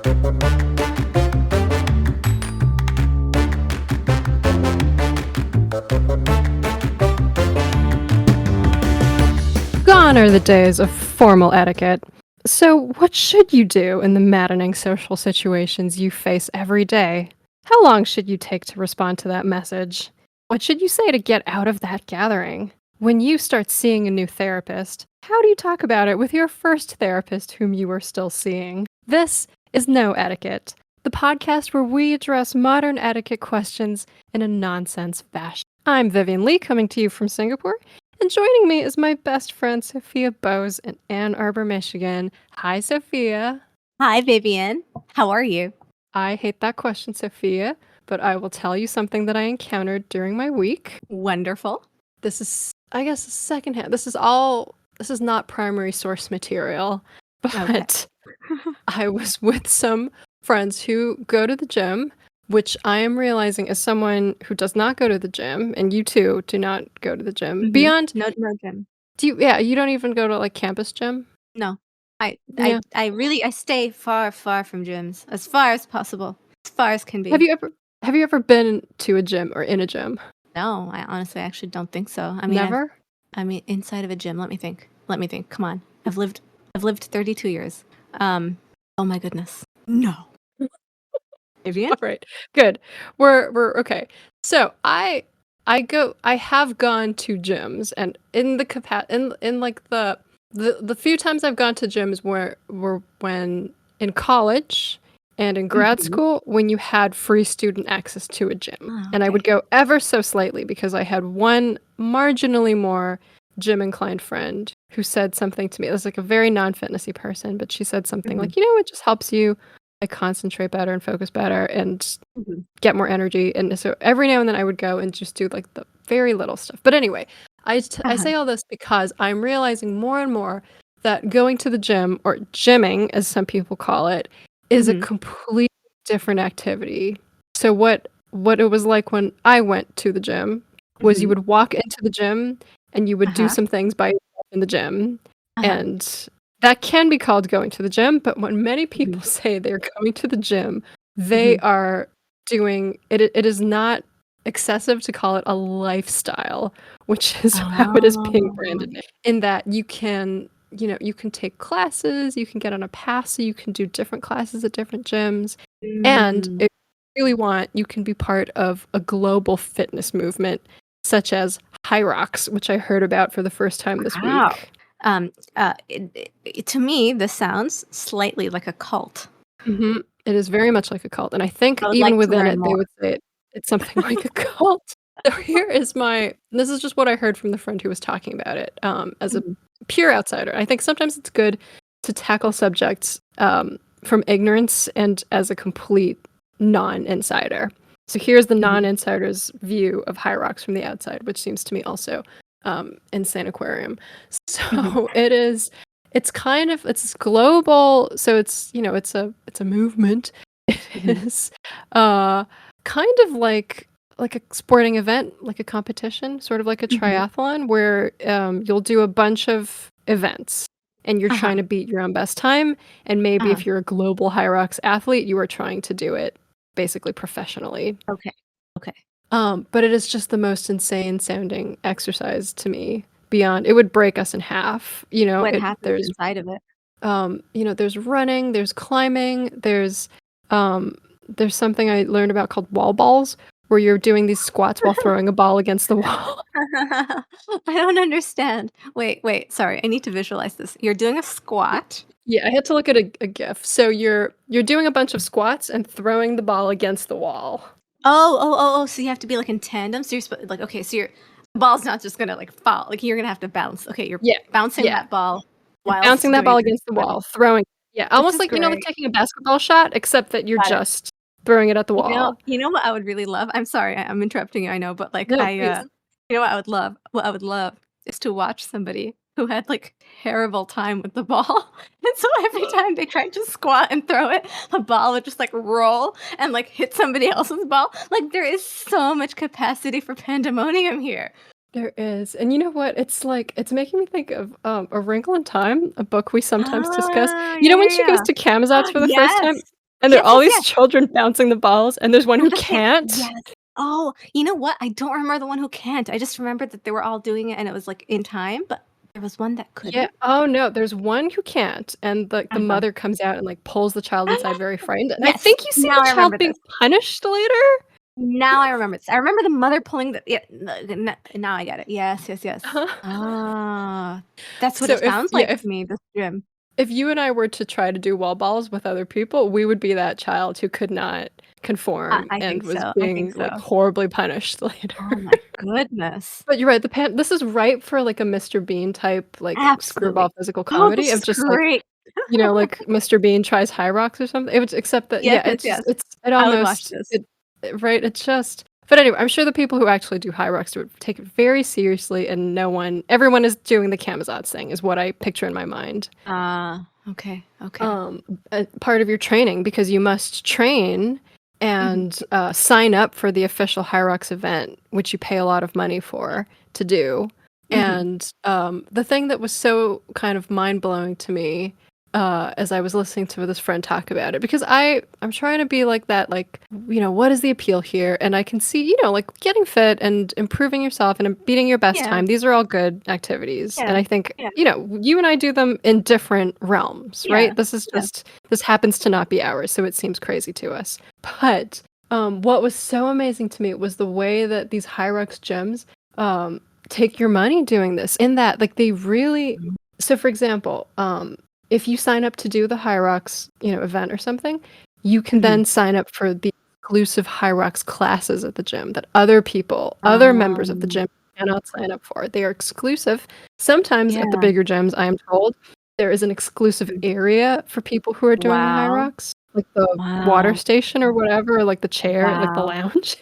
Gone are the days of formal etiquette. So, what should you do in the maddening social situations you face every day? How long should you take to respond to that message? What should you say to get out of that gathering? When you start seeing a new therapist, how do you talk about it with your first therapist whom you are still seeing? This is No Etiquette, the podcast where we address modern etiquette questions in a nonsense fashion. I'm Vivian Lee, coming to you from Singapore. And joining me is my best friend, Sophia Bose in Ann Arbor, Michigan. Hi, Sophia. Hi, Vivian. How are you? I hate that question, Sophia, but I will tell you something that I encountered during my week. Wonderful. This is, I guess, secondhand. This is not primary source material, but Okay. I was with some friends who go to the gym, which I am realizing as someone who does not go to the gym, and you too do not go to the gym. Mhm. Beyond, No gym. you don't even go to like campus gym? No. Yeah. I stay far from gyms as far as possible, as far as can be. Have you ever been to a gym or in a gym? No, I honestly actually don't think so. I mean, Never? I mean, inside of a gym. Let me think. Come on. I've lived 32 years. Oh my goodness. No. Vivian? All right. Good. We're okay. So I have gone to gyms, and in the in like the few times I've gone to gyms were when in college and in grad school, when you had free student access to a gym. Oh, And I would okay. go ever so slightly because I had one marginally more gym inclined friend who said something to me. It was like a very non-fitnessy person, but she said something like, it just helps you like concentrate better and focus better and get more energy. And so every now and then I would go and just do like the very little stuff. But anyway, I say all this because I'm realizing more and more that going to the gym, or gymming as some people call it, is a completely different activity. So what it was like when I went to the gym was you would walk into the gym and you would do some things by yourself in the gym. And that can be called going to the gym, but when many people say they're going to the gym, they are doing it. It is not excessive to call it a lifestyle, which is how it is being branded. In that you can take classes, you can get on a pass, so you can do different classes at different gyms. And if you really want, you can be part of a global fitness movement, such as HYROX, which I heard about for the first time this week. To me, this sounds slightly like a cult. It is very much like a cult, and I think I would even like to within learn it, they more. would say it's something like a cult. So this is just what I heard from the friend who was talking about it, as a pure outsider. I think sometimes it's good to tackle subjects from ignorance and as a complete non-insider. So here's the non-insider's view of HYROX from the outside, which seems to me also insane aquarium. So it's global, so it's a movement. It is kind of like a sporting event, like a competition, sort of like a triathlon, where you'll do a bunch of events and you're trying to beat your own best time, and maybe if you're a global HYROX athlete, you are trying to do it basically professionally. Okay. But it is just the most insane sounding exercise to me. Beyond, it would break us in half. What happens inside of it? There's running, there's climbing, there's something I learned about called wall balls, where you're doing these squats while throwing a ball against the wall. I don't understand. Wait. Sorry, I need to visualize this. You're doing a squat. Yeah, I had to look at a GIF. So you're doing a bunch of squats and throwing the ball against the wall. Oh. So you have to be like in tandem. So you're like, okay, so the ball's not just gonna like fall. Like you're gonna have to bounce. Okay, you're bouncing that ball. You're bouncing that ball against the wall, throwing. Yeah, almost like like taking a basketball shot, except that you're just throwing it at the wall. You know what I would really love? I'm sorry, I'm interrupting you. I know, but like No, please. you know what I would love? What I would love is to watch somebody who had like terrible time with the ball. And so every time they tried to squat and throw it, the ball would just like roll and like hit somebody else's ball. Like there is so much capacity for pandemonium here. There is. And you know what? It's making me think of A Wrinkle in Time, a book we sometimes discuss. When she goes to Camazotz for the first time, And there are Yes, all yes, these yes. children bouncing the balls, and there's one Oh, who that's it. can't. Yes. Oh, you know what? I don't remember the one who can't. I just remembered that they were all doing it and it was, like, in time, but there was one that Yeah. couldn't. Oh, no, there's one who can't, and the Uh-huh. mother comes out and, like, pulls the child inside very frightened, and I Yes. think you see Now the I child remember being this. punished later? Now I remember this. I remember the mother pulling the yeah, now I get it. Yes, yes, yes. Uh-huh. Ah, that's what So it sounds like if to me, this gym. if you and I were to try to do wall balls with other people, we would be that child who could not conform I and think was so, I think being, like, so. horribly punished later. Oh my goodness. But you're right, this is ripe for, like, a Mr. Bean type, like, screwball Absolutely. physical Oh, comedy this of is just, like, great. like, Mr. Bean tries HYROX or something. It was except that Yes, yeah, yes, it's just yes. it I would watch almost this. it right, it's just but anyway, I'm sure the people who actually do HYROX would take it very seriously, and everyone is doing the Camazotz thing is what I picture in my mind. Okay, okay. Part of your training because you must train Mhm, and sign up for the official HYROX event, which you pay a lot of money for to do. mhm. And the thing that was so kind of mind blowing to me as I was listening to this friend talk about it, because I'm trying to be like that, like what is the appeal here? And I can see like getting fit and improving yourself and beating your best Yeah, time. These are all good activities, and yeah, I think yeah, you and I do them in different realms, yeah, right? This is yeah. just this happens to not be ours, so it seems crazy to us. But what was so amazing to me was the way that these HYROX gyms take your money doing this. In that, like they really. Mhm. So, for example, if you sign up to do the HYROX, event or something, you can Mhm. then sign up for the exclusive HYROX classes at the gym that other members of the Um, gym cannot sign up for. They are exclusive. Sometimes at the yeah. bigger gyms, I am told, there is an exclusive Mhm. area for people who are doing the Wow, HYROX, like the water wow, station or whatever, like the chair, like the wow. lounge.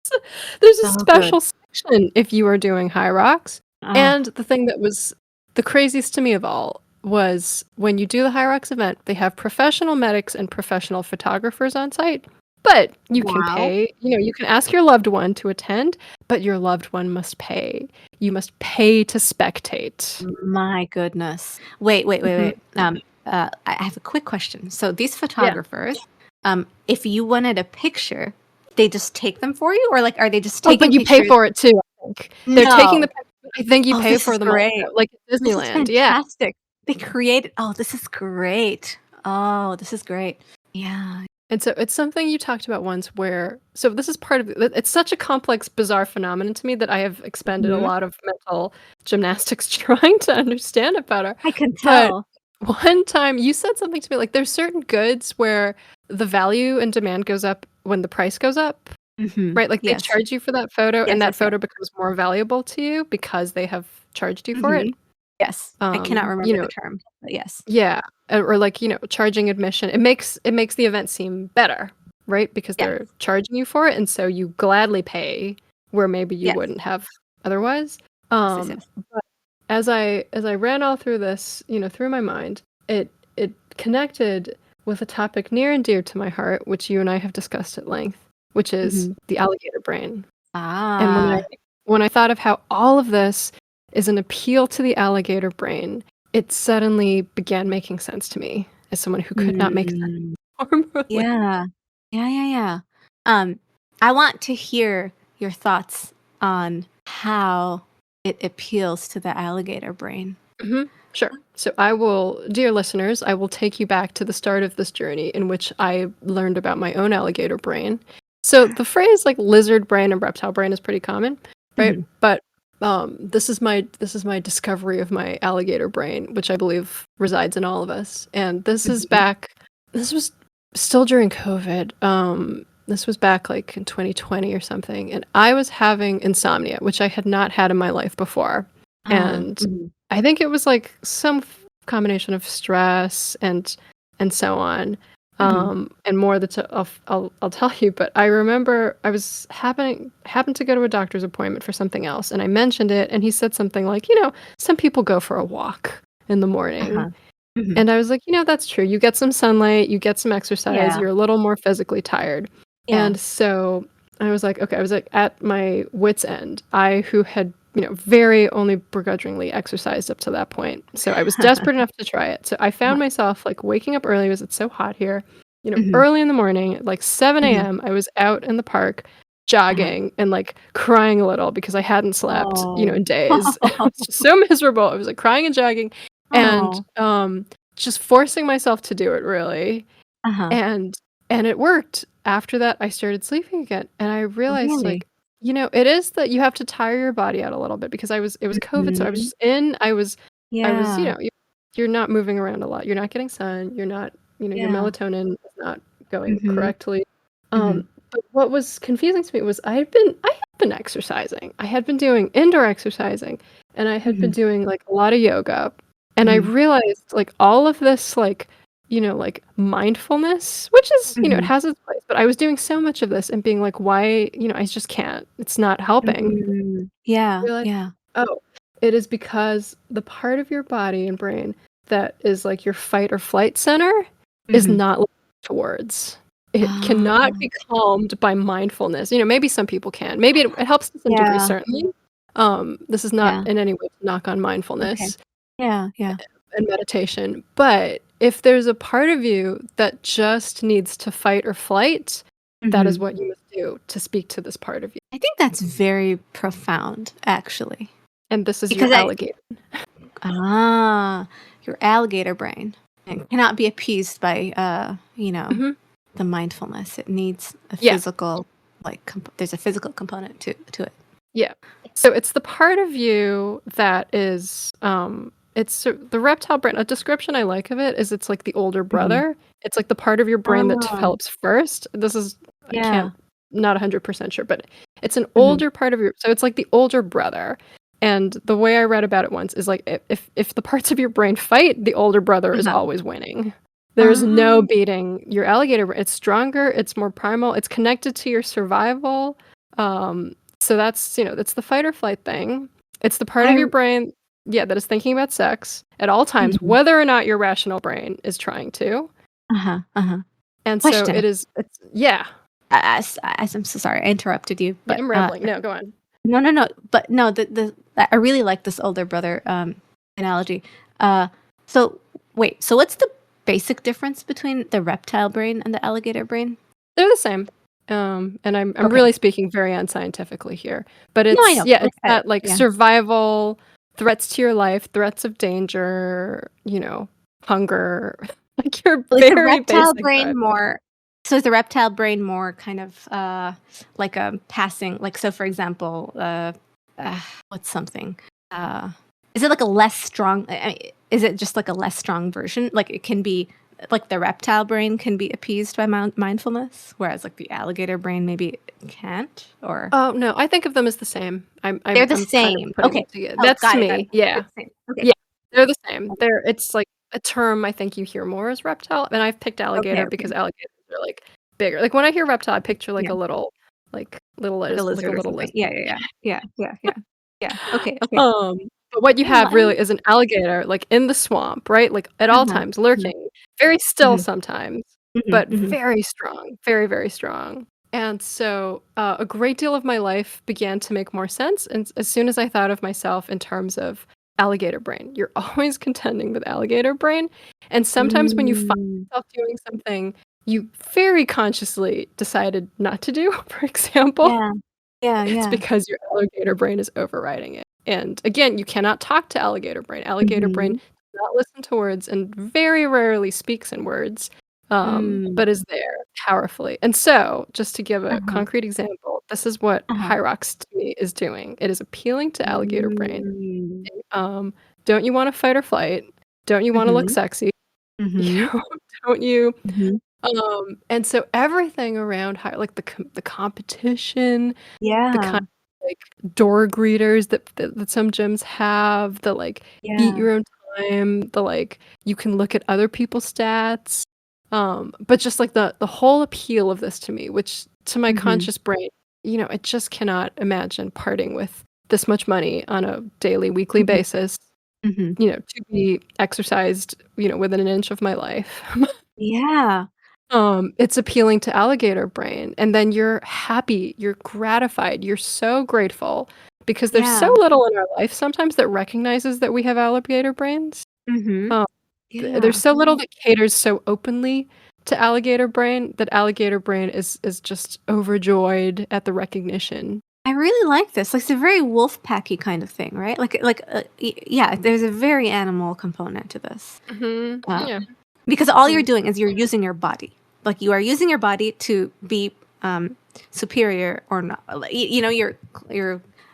So there's a So good. special section if you are doing HYROX. Ah, And the thing that was the craziest to me of all was when you do the HYROX event, they have professional medics and professional photographers on site. But you can wow. pay, you can ask your loved one to attend, but your loved one must pay. You must pay to spectate. My goodness. Wait, wait, wait, Mhm. wait. I have a quick question. So these Yeah. photographers, if you wanted a picture, they just take them for you, or like, are they just Oh, but taking you pay pictures? for it too, I think. They're taking the No. pic I think you Oh, pay this for is them also, great. like at This is Disneyland, yeah. fantastic. They created. Oh, this is great. Oh, this is great. Yeah. And so it's something you talked about once where so this is part of it's such a complex, bizarre phenomenon to me that I have expended a Mhm. lot of mental gymnastics trying to understand it better. I can But tell. one time you said something to me like there's certain goods where the value and demand goes up when the price goes up, Mhm. right? Like they Yes. charge you for that photo and Yes, that yes, yes. photo becomes more valuable to you because they have charged you for it. Mhm. Yes. I cannot You remember the know, term, but yes. yeah, or like, charging admission. It makes the event seem better, right? Because Yes. they're charging you for it, and so you gladly pay where maybe you Yes. wouldn't have otherwise. Yes, yes, Um, yes. but as I ran all through this, through my mind, it connected with a topic near and dear to my heart, which you and I have discussed at length, which is Mhm. the alligator brain. And Ah. when I thought of how all of this is an appeal to the alligator brain, it suddenly began making sense to me as someone who could not make sense Mm. normally. Yeah. Yeah, yeah, yeah. Um, I want to hear your thoughts on how it appeals to the alligator brain. Mhm. Sure. So dear listeners, I will take you back to the start of this journey in which I learned about my own alligator brain. So the phrase like lizard brain and reptile brain is pretty common, right? Mhm. But this is my discovery of my alligator brain, which I believe resides in all of us. And Mhm. this was still during COVID. This was back like in 2020 or something, and I was having insomnia, which I had not had in my life before. And Mhm. I think it was like some combination of stress and so on, Mhm. and more that I'll tell you. But I remember I was happened to go to a doctor's appointment for something else, and I mentioned it, and he said something like, some people go for a walk in the morning, Uh-huh. Mhm. and I was like, that's true. You get some sunlight, you get some exercise, Yeah. you're a little more physically tired, Yeah. and so I was like, okay, I was like at my wit's end. I who had very only begrudgingly exercised up to that point. So I was desperate enough to try it. So I found myself like waking up early because it's so hot here Mhm. early in the morning, at like 7 Mhm. a.m., I was out in the park Uh-huh. jogging and like crying a little because I hadn't slept, Oh. in days. I was just so miserable. I was like crying and jogging and Oh. just forcing myself to do it really. Uh-huh. And it worked. After that, I started sleeping again, and I realized, Really? like, it is that you have to tire your body out a little bit because it was COVID, so I was Mhm. just in, I was, Yeah. you're not moving around a lot. You're not getting sun. You're not, your Yeah. melatonin is not going Mhm. correctly. Mhm. But what was confusing to me was I had been exercising. I had been doing indoor exercising, and I had been Mhm. doing like a lot of yoga, and I Mhm. realized like all of this like like mindfulness, which is, it Mhm. has its place, but I was doing so much of this and being like, why, I just can't. It's not helping. Mm. Yeah. Realize, Yeah. oh, it is because the part of your body and brain that is like your fight or flight center is Mhm. not looking towards. It Ah. cannot be calmed by mindfulness. Maybe some people can. Maybe it helps to some degree, Yeah. certainly. This is not Yeah. in any way to knock on Okay. mindfulness Yeah. Yeah. and meditation. But if there's a part of you that just needs to fight or flight, that is Mhm. what you must do to speak to this part of you. I think that's very profound, actually, And this is your because I alligator. ah, your alligator brain and cannot be appeased by, Mhm. the mindfulness. It needs a Yeah. physical, like, there's a physical component to it. Yeah. So it's the part of you that is the reptile brain. A description I like of it is it's like the older Mhm. brother. It's like the part of your brain that Ah, develops first. This is I yeah. can't not 100% sure, but it's an Mhm. older part of your so it's like the older brother. And the way I read about it once is like if the parts of your brain fight, the older brother is Uh-huh. always winning. There's no Ah, beating your alligator. It's stronger, it's more primal, it's connected to your survival. So that's the fight or flight thing. It's the part of I your brain, yeah, that is thinking about sex at all times, mhm. whether or not your rational brain is trying to. Uh-huh, uh-huh. And so Question. yeah. I'm so sorry I interrupted you, Yeah, but, I'm rambling. No, go on. no, no, no, but no, the I really like this older brother, analogy. Uh, so wait, so what's the basic difference between the reptile brain and the alligator brain? They're the same. And I'm Okay. really speaking very unscientifically here, but No, I know. it's that like Yeah. survival, threats to your life, threats of danger, hunger, like your So is the very reptile basic brain threat. more so is the reptile brain more kind of, like a passing like, so for example, what's something? Uh, is it like a less strong is it just like a less strong version? Like, it can be like, the reptile brain can be appeased by mindfulness, whereas, like, the alligator brain maybe can't? Or Oh, no, I think of them as the same. they're the I'm kind of same. putting them Okay. together. Oh, That's got it, got it. me. Yeah. They're the same. Okay. Yeah. They're the same. It's like a term I think you hear more as reptile, and I've picked Okay, alligator okay. because alligators are like bigger. Like when I hear reptile, I picture like Yeah. a little Like a like a lizard or little something. lizard. Yeah, yeah, yeah. Yeah, yeah, yeah. Yeah. Okay, okay. Um, but what you Yeah, have really is an alligator like in the swamp, right? Like at all uh-huh. times Mhm, lurking, very still mhm, sometimes, mhm, but mhm. very strong, very, very strong. And so a great deal of my life began to make more sense. And as soon as I thought of myself in terms of alligator brain, you're always contending with alligator brain. And sometimes when you find Mm. yourself doing something you very consciously decided not to do, for example, Yeah. Yeah, it's yeah. because your alligator brain is overriding it. And again, you cannot talk to alligator brain. Alligator brain Mhm. does not listen to words and very rarely speaks in words, Mm. but is there powerfully. And so, just to give a Uh-huh, concrete example, this is what uh-huh. HYROX to me is doing. It is appealing to alligator brain. Mm. Um, don't you want to fight or flight? Don't you want to look Mhm, sexy? mhm, Don't you mhm. and so everything around like the competition, the kind Yeah, of, like, door greeters that some gyms have, the, like, beat yeah. your own time, the, like, you can look at other people's stats, but just, like, the whole appeal of this to me, which to my Mhm, conscious brain, it just cannot imagine parting with this much money on a daily, weekly mhm, basis, mhm. to be exercised, within an inch of my life. Yeah, It's appealing to alligator brain, and then you're happy, you're gratified, you're so grateful because there's yeah. so little in our life sometimes that recognizes that we have alligator brains. Mhm. Um, there's Yeah. so little that caters so openly to alligator brain, that alligator brain is just overjoyed at the recognition. I really like this. Like, it's a very wolf packy kind of thing, right? Yeah, there's a very animal component to this. Yeah. Because all you're doing is you're using your body. Like, you are using your body to be superior or not. You're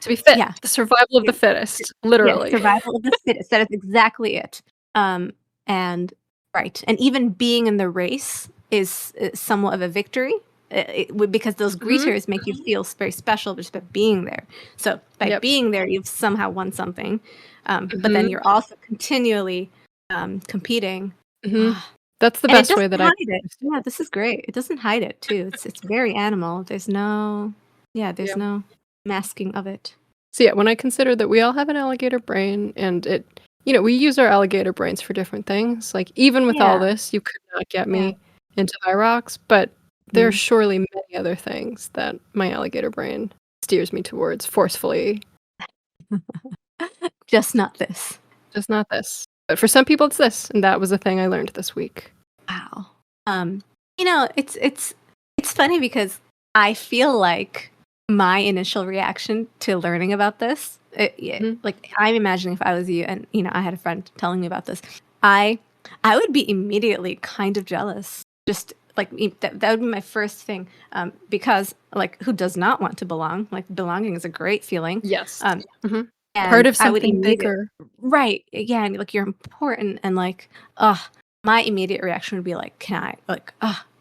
To be fit. yeah. The survival of the fittest, Yeah, literally. survival of the fittest. That is exactly it. And right, and even being in the race is somewhat of a victory, because those greeters make you feel very special just by being there. So by being there, you've somehow won something. But then you're also continually competing. That's the And it best way doesn't that hide it. Yeah, this is great. It doesn't hide it too. It's very animal. There's no masking of it. So yeah, when I consider that we all have an alligator brain, and we use our alligator brains for different things. Like, even with all this, you could not get me into HYROX, but there are surely many other things that my alligator brain steers me towards forcefully. Just not this. Just not this. But for some people, it's this, and that was a thing I learned this week. Wow. It's funny because I feel like my initial reaction to learning about this, like, I'm imagining if I was you and I had a friend telling me about this, I would be immediately kind of jealous. Just like that would be my first thing, because, like, who does not want to belong? Like, belonging is a great feeling. Yes. And Part of I would something bigger. right? Yeah, and like, you're important, and like, my immediate reaction would be like, can I, like,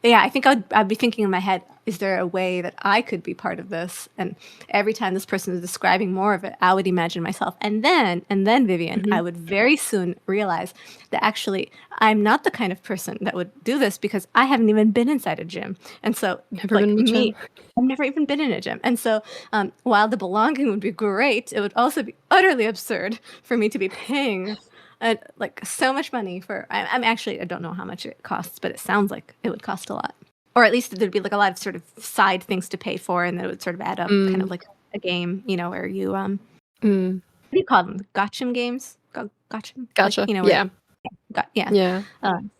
yeah, I think I'd be thinking in my head, is there a way that I could be part of this? And every time this person is describing more of it, I would imagine myself. And then Vivian, I would very soon realize that actually I'm not the kind of person that would do this, because I haven't even been inside a gym. And so, Never been in a gym. I've never even been in a gym. And so, while the belonging would be great, it would also be utterly absurd for me to be paying like so much money for. I'm actually, I don't know how much it costs, but it sounds like it would cost a lot. Or at least there'd be like a lot of sort of side things to pay for, and that it would sort of add up, kind of like a game, where you what do you call them? Gotcha games? Gotcha. Gotcha. Like, yeah.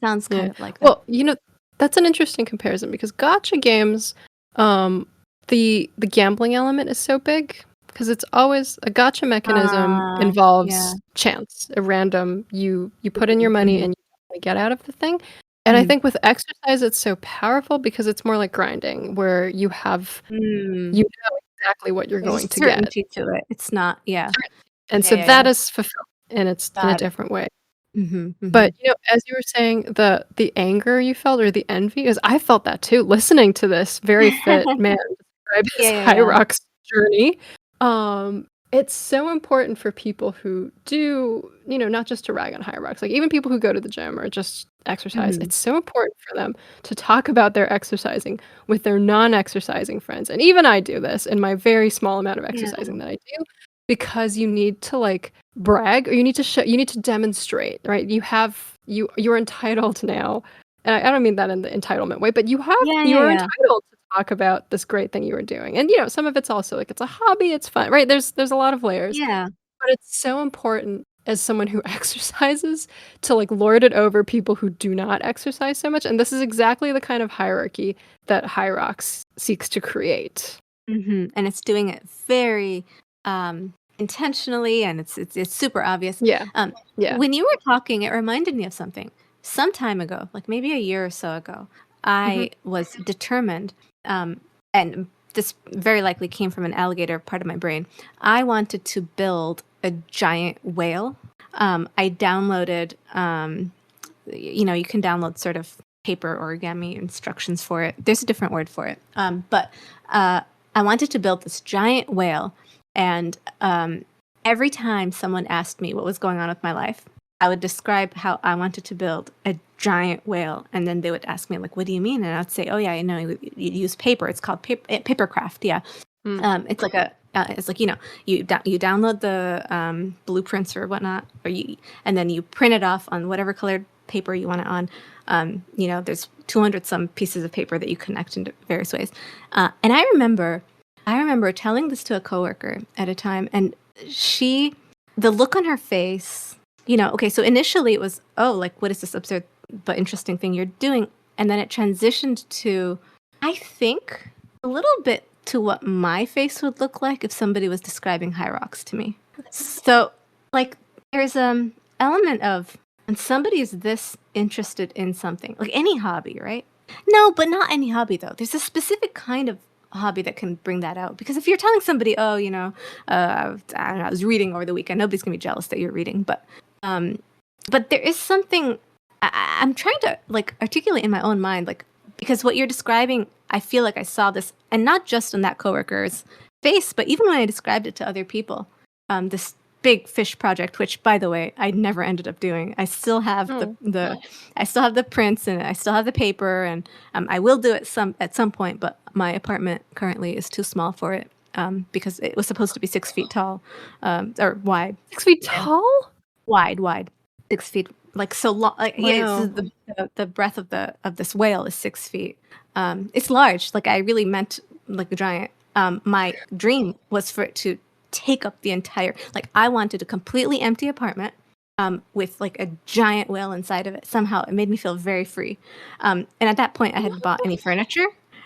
Sounds kind of like that. Well, that's an interesting comparison, because gotcha games, the gambling element is so big, because it's always a gotcha mechanism involves chance, a random. You put in your money and you get out of the thing. And I think with exercise, it's so powerful because it's more like grinding, where you know exactly what you're going to get. To it. It's not, And so that is fulfilled, and it's in a different way. But as you were saying, the anger you felt, or the envy, because I felt that too, listening to this very fit man describe his HYROX journey. It's so important for people who do, not just to rag on HYROX, like even people who go to the gym or just exercise. It's so important for them to talk about their exercising with their non-exercising friends. And even I do this in my very small amount of exercising that I do, because you need to, like, brag, or you need to show, you need to demonstrate, right? You're entitled now. And I don't mean that in the entitlement way, but you're entitled to talk about this great thing you were doing. And some of it's also like, it's a hobby, it's fun, right? There's a lot of layers. Yeah. But it's so important as someone who exercises to, like, lord it over people who do not exercise so much. And this is exactly the kind of hierarchy that HYROX seeks to create. And it's doing it very intentionally, and it's super obvious. When you were talking, it reminded me of something. Some time ago, like maybe a year or so ago, I was determined, and this very likely came from an alligator part of my brain. I wanted to build a giant whale. I downloaded, you can download sort of paper origami instructions for it. There's a different word for it. But I wanted to build this giant whale. And every time someone asked me what was going on with my life, I would describe how I wanted to build a giant whale. And then they would ask me, like, what do you mean? And I'd say, oh, yeah, you use paper. It's called papercraft. Yeah. It's like you download the blueprints or whatnot, and then you print it off on whatever colored paper you want it on. There's 200 some pieces of paper that you connect in various ways. And I remember telling this to a coworker at a time, and the look on her face, okay, so initially it was, oh, like, what is this absurd but interesting thing you're doing? and then it transitioned to, I think, a little bit to what my face would look like if somebody was describing HYROX to me. So, like, there's element of when somebody is this interested in something, like any hobby, right? No, but not any hobby though. There's a specific kind of hobby that can bring that out. Because if you're telling somebody, oh, I don't know, I was reading over the weekend, nobody's gonna be jealous that you're reading. But there is something I'm trying to like articulate in my own mind, like because what you're describing, I feel like I saw this, and not just on that coworker's face, but even when I described it to other people. This big fish project, which by the way, I never ended up doing. I still have I still have the prints and I still have the paper, and I will do it at some point. But my apartment currently is too small for it because it was supposed to be 6 feet tall or wide. 6 feet tall? Wide, 6 feet, like so long. Like Wow. the breadth of this whale is 6 feet. It's large. Like I really meant like a giant. My dream was for it to take up the entire, like I wanted a completely empty apartment with like a giant whale inside of it. Somehow it made me feel very free. And at that point I hadn't bought any furniture.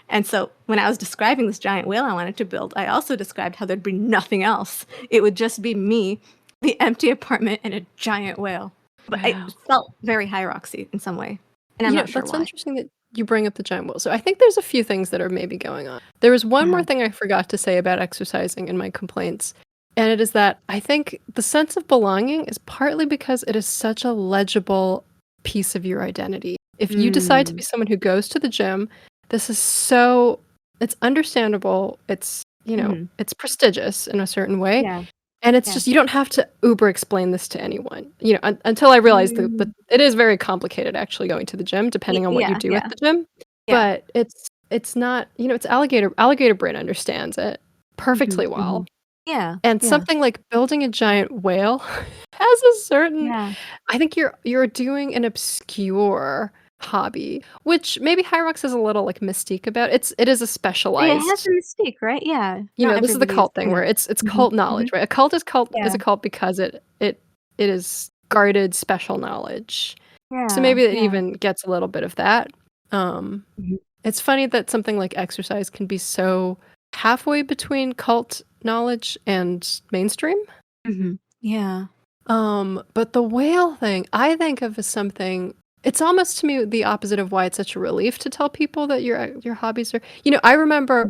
And so when I was describing this giant whale I wanted to build, I also described how there'd be nothing else. It would just be me, the empty apartment, and a giant whale. But it felt very HYROXy in some way. And I'm not sure that's why. interesting that you bring up the giant whale. So I think there's a few things that are maybe going on. There was one more thing I forgot to say about exercising in my complaints, and it is that I think the sense of belonging is partly because it is such a legible piece of your identity. If you decide to be someone who goes to the gym, this is it's understandable. It's, it's prestigious in a certain way. Yeah. And it's just, you don't have to uber explain this to anyone, until I realized that it is very complicated actually going to the gym, depending on what you do at the gym. Yeah. But it's not, it's alligator brain understands it perfectly well. Yeah. And something like building a giant whale has a certain, I think you're doing an obscure hobby, which maybe HYROX has a little like mystique about. It is a specialized. It has a mystique, right? Yeah. This is the cult thing where it's cult knowledge, right? A cult is a cult because it is guarded special knowledge. So maybe it even gets a little bit of that. It's funny that something like exercise can be so halfway between cult knowledge and mainstream. Yeah. But the whale thing, I think of as something. It's almost to me the opposite of why it's such a relief to tell people that your hobbies are. I remember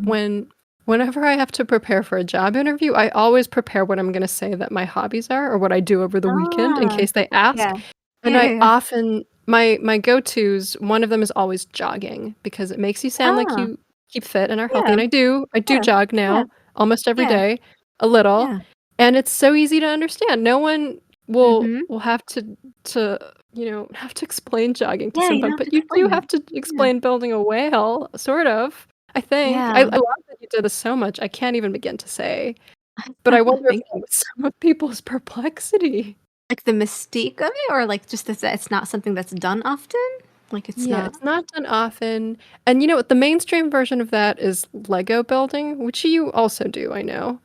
whenever I have to prepare for a job interview, I always prepare what I'm going to say that my hobbies are or what I do over the weekend in case they ask. And I often my go-tos, one of them is always jogging because it makes you sound like you keep fit and are healthy. And I do jog now almost every day, a little. And it's so easy to understand. No one will have to explain jogging to someone, but you do have to explain building a whale, sort of. I think I love that you did this so much. I can't even begin to say, but I wonder if that was some of people's perplexity. Like the mystique of it, or like just that it's not something that's done often. Like it's not done often. And the mainstream version of that is Lego building, which you also do. I know.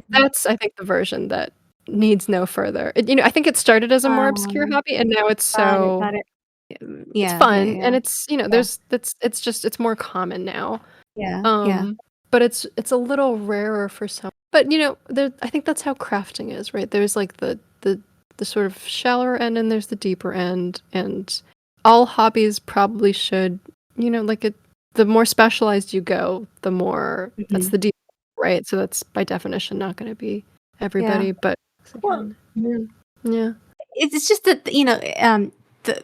That's I think the version that needs no further. I think it started as a more obscure hobby, and now it's so got it. it's fun, and it's there's it's more common now. But it's a little rarer for some. But I think that's how crafting is, right? There's like the sort of shallower end, and there's the deeper end, and all hobbies probably should the more specialized you go, the more that's the deep, right? So that's by definition not going to be everybody, but it's just that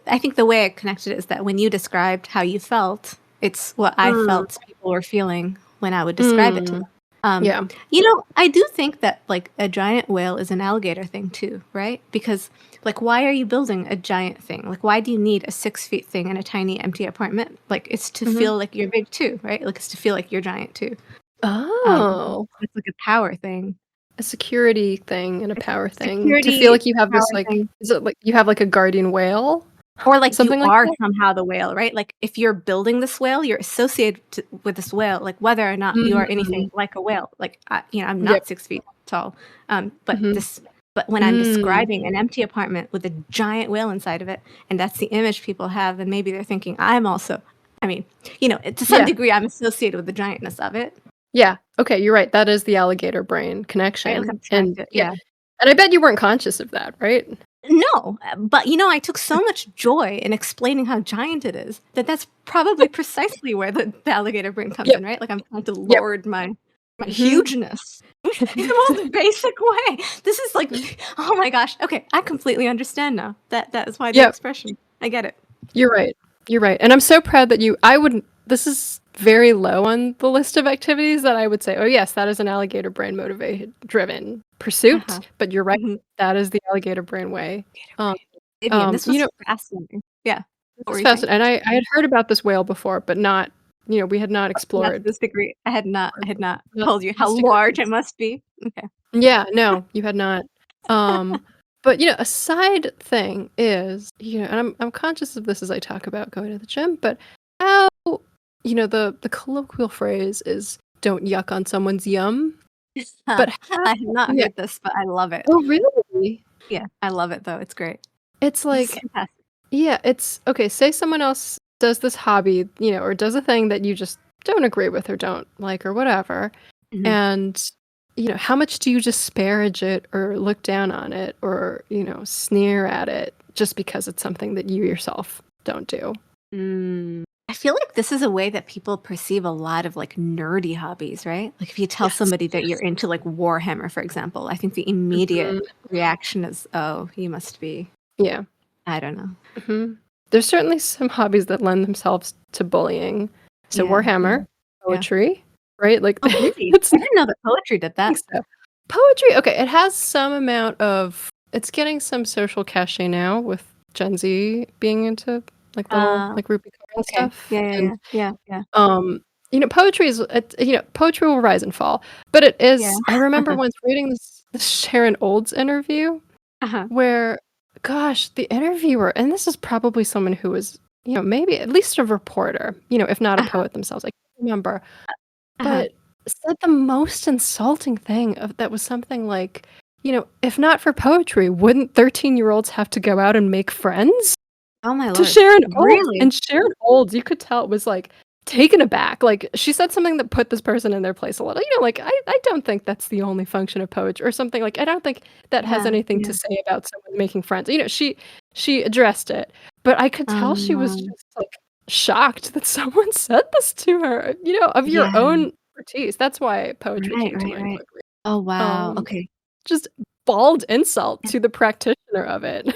I think the way I connected it is that when you described how you felt, it's what I felt people were feeling when I would describe it to them. I do think that like a giant whale is an alligator thing too, right? Because like, why are you building a giant thing? Like, why do you need a 6 feet thing in a tiny empty apartment? Like, it's to feel like you're big too, right? Like, it's to feel like you're giant too. It's like a power thing. A security thing and a power thing. To feel like you have this like thing. Is it like you have like a guardian whale? Or like something you like are that? Somehow the whale, right? Like if you're building this whale, you're associated with this whale, like whether or not you are anything like a whale. Like I'm not 6 feet tall, but this But when I'm describing an empty apartment with a giant whale inside of it, and that's the image people have, then maybe they're thinking I'm also, I mean, to some degree, I'm associated with the giantness of it. Yeah. Okay, you're right. That is the alligator brain Right? connection. Like And yeah. And I bet you weren't conscious of that, right? No, but I took so much joy in explaining how giant it is that's probably precisely where the alligator brain comes Yep. in, right? Like I'm trying to Yep. lord my Mhm. hugeness in the most basic way. This is like, oh my gosh. Okay, I completely understand now. That is why the Yep. expression. I get it. You're right. You're right. And I'm so proud that I wouldn't, this is very low on the list of activities that I would say, oh yes, that is an alligator brain motivated driven pursuit. But you're right. Mhm. That is the alligator brain way. Vivian, this was You know, fascinating. Yeah. What were it's you saying? fascinating. And I had heard about this whale before, but not, we had not Not to explored. this degree. I had not Not told you to how this degree. large it must be. Okay. Yeah, no, you had not. But a side thing is, and I'm conscious of this as I talk about going to the gym, but how, the colloquial phrase is don't yuck on someone's yum. But how, I have not yeah. heard this, but I love it. Oh, really? Yeah, I love it though. It's great. It's It's like, fantastic. yeah, it's okay. Say someone else does this hobby, or does a thing that you just don't agree with or don't like or whatever. Mhm. And, how much do you disparage it or look down on it or, sneer at it just because it's something that you yourself don't do? I feel like this is a way that people perceive a lot of like nerdy hobbies, right? Like if you tell Yes. somebody that you're into like Warhammer, for example, I think the immediate reaction is, oh, you must be, Yeah. I don't know. There's certainly some hobbies that lend themselves to bullying. So Yeah, Warhammer, poetry, right? Like Oh, really? it's I didn't know that poetry did that. so. Poetry, okay, it has some amount of it's getting some social cachet now with Gen Z being into like little like Ruby Code and Okay. stuff. And Yeah. poetry is poetry will rise and fall. But it is Yeah. I remember once reading this Sharon Olds interview Uh-huh. where gosh, the interviewer, and this is probably someone who was, maybe at least a reporter, if not a poet themselves. I can't remember. But said the most insulting thing that was something like, if not for poetry, wouldn't 13-year-olds have to go out and make friends? Oh my To lord. Sharon Olds. Really? And Sharon Olds, you could tell it was like taken aback. Like she said something that put this person in their place a little. Like I don't think that's the only function of poetry or something. Like I don't think that has anything to say about someone making friends. She addressed it, but I could tell she was just like shocked that someone said this to her, of your own expertise. That's why poetry came to mind quickly. Oh wow. Um, Okay. just bald insult to the practitioner of it.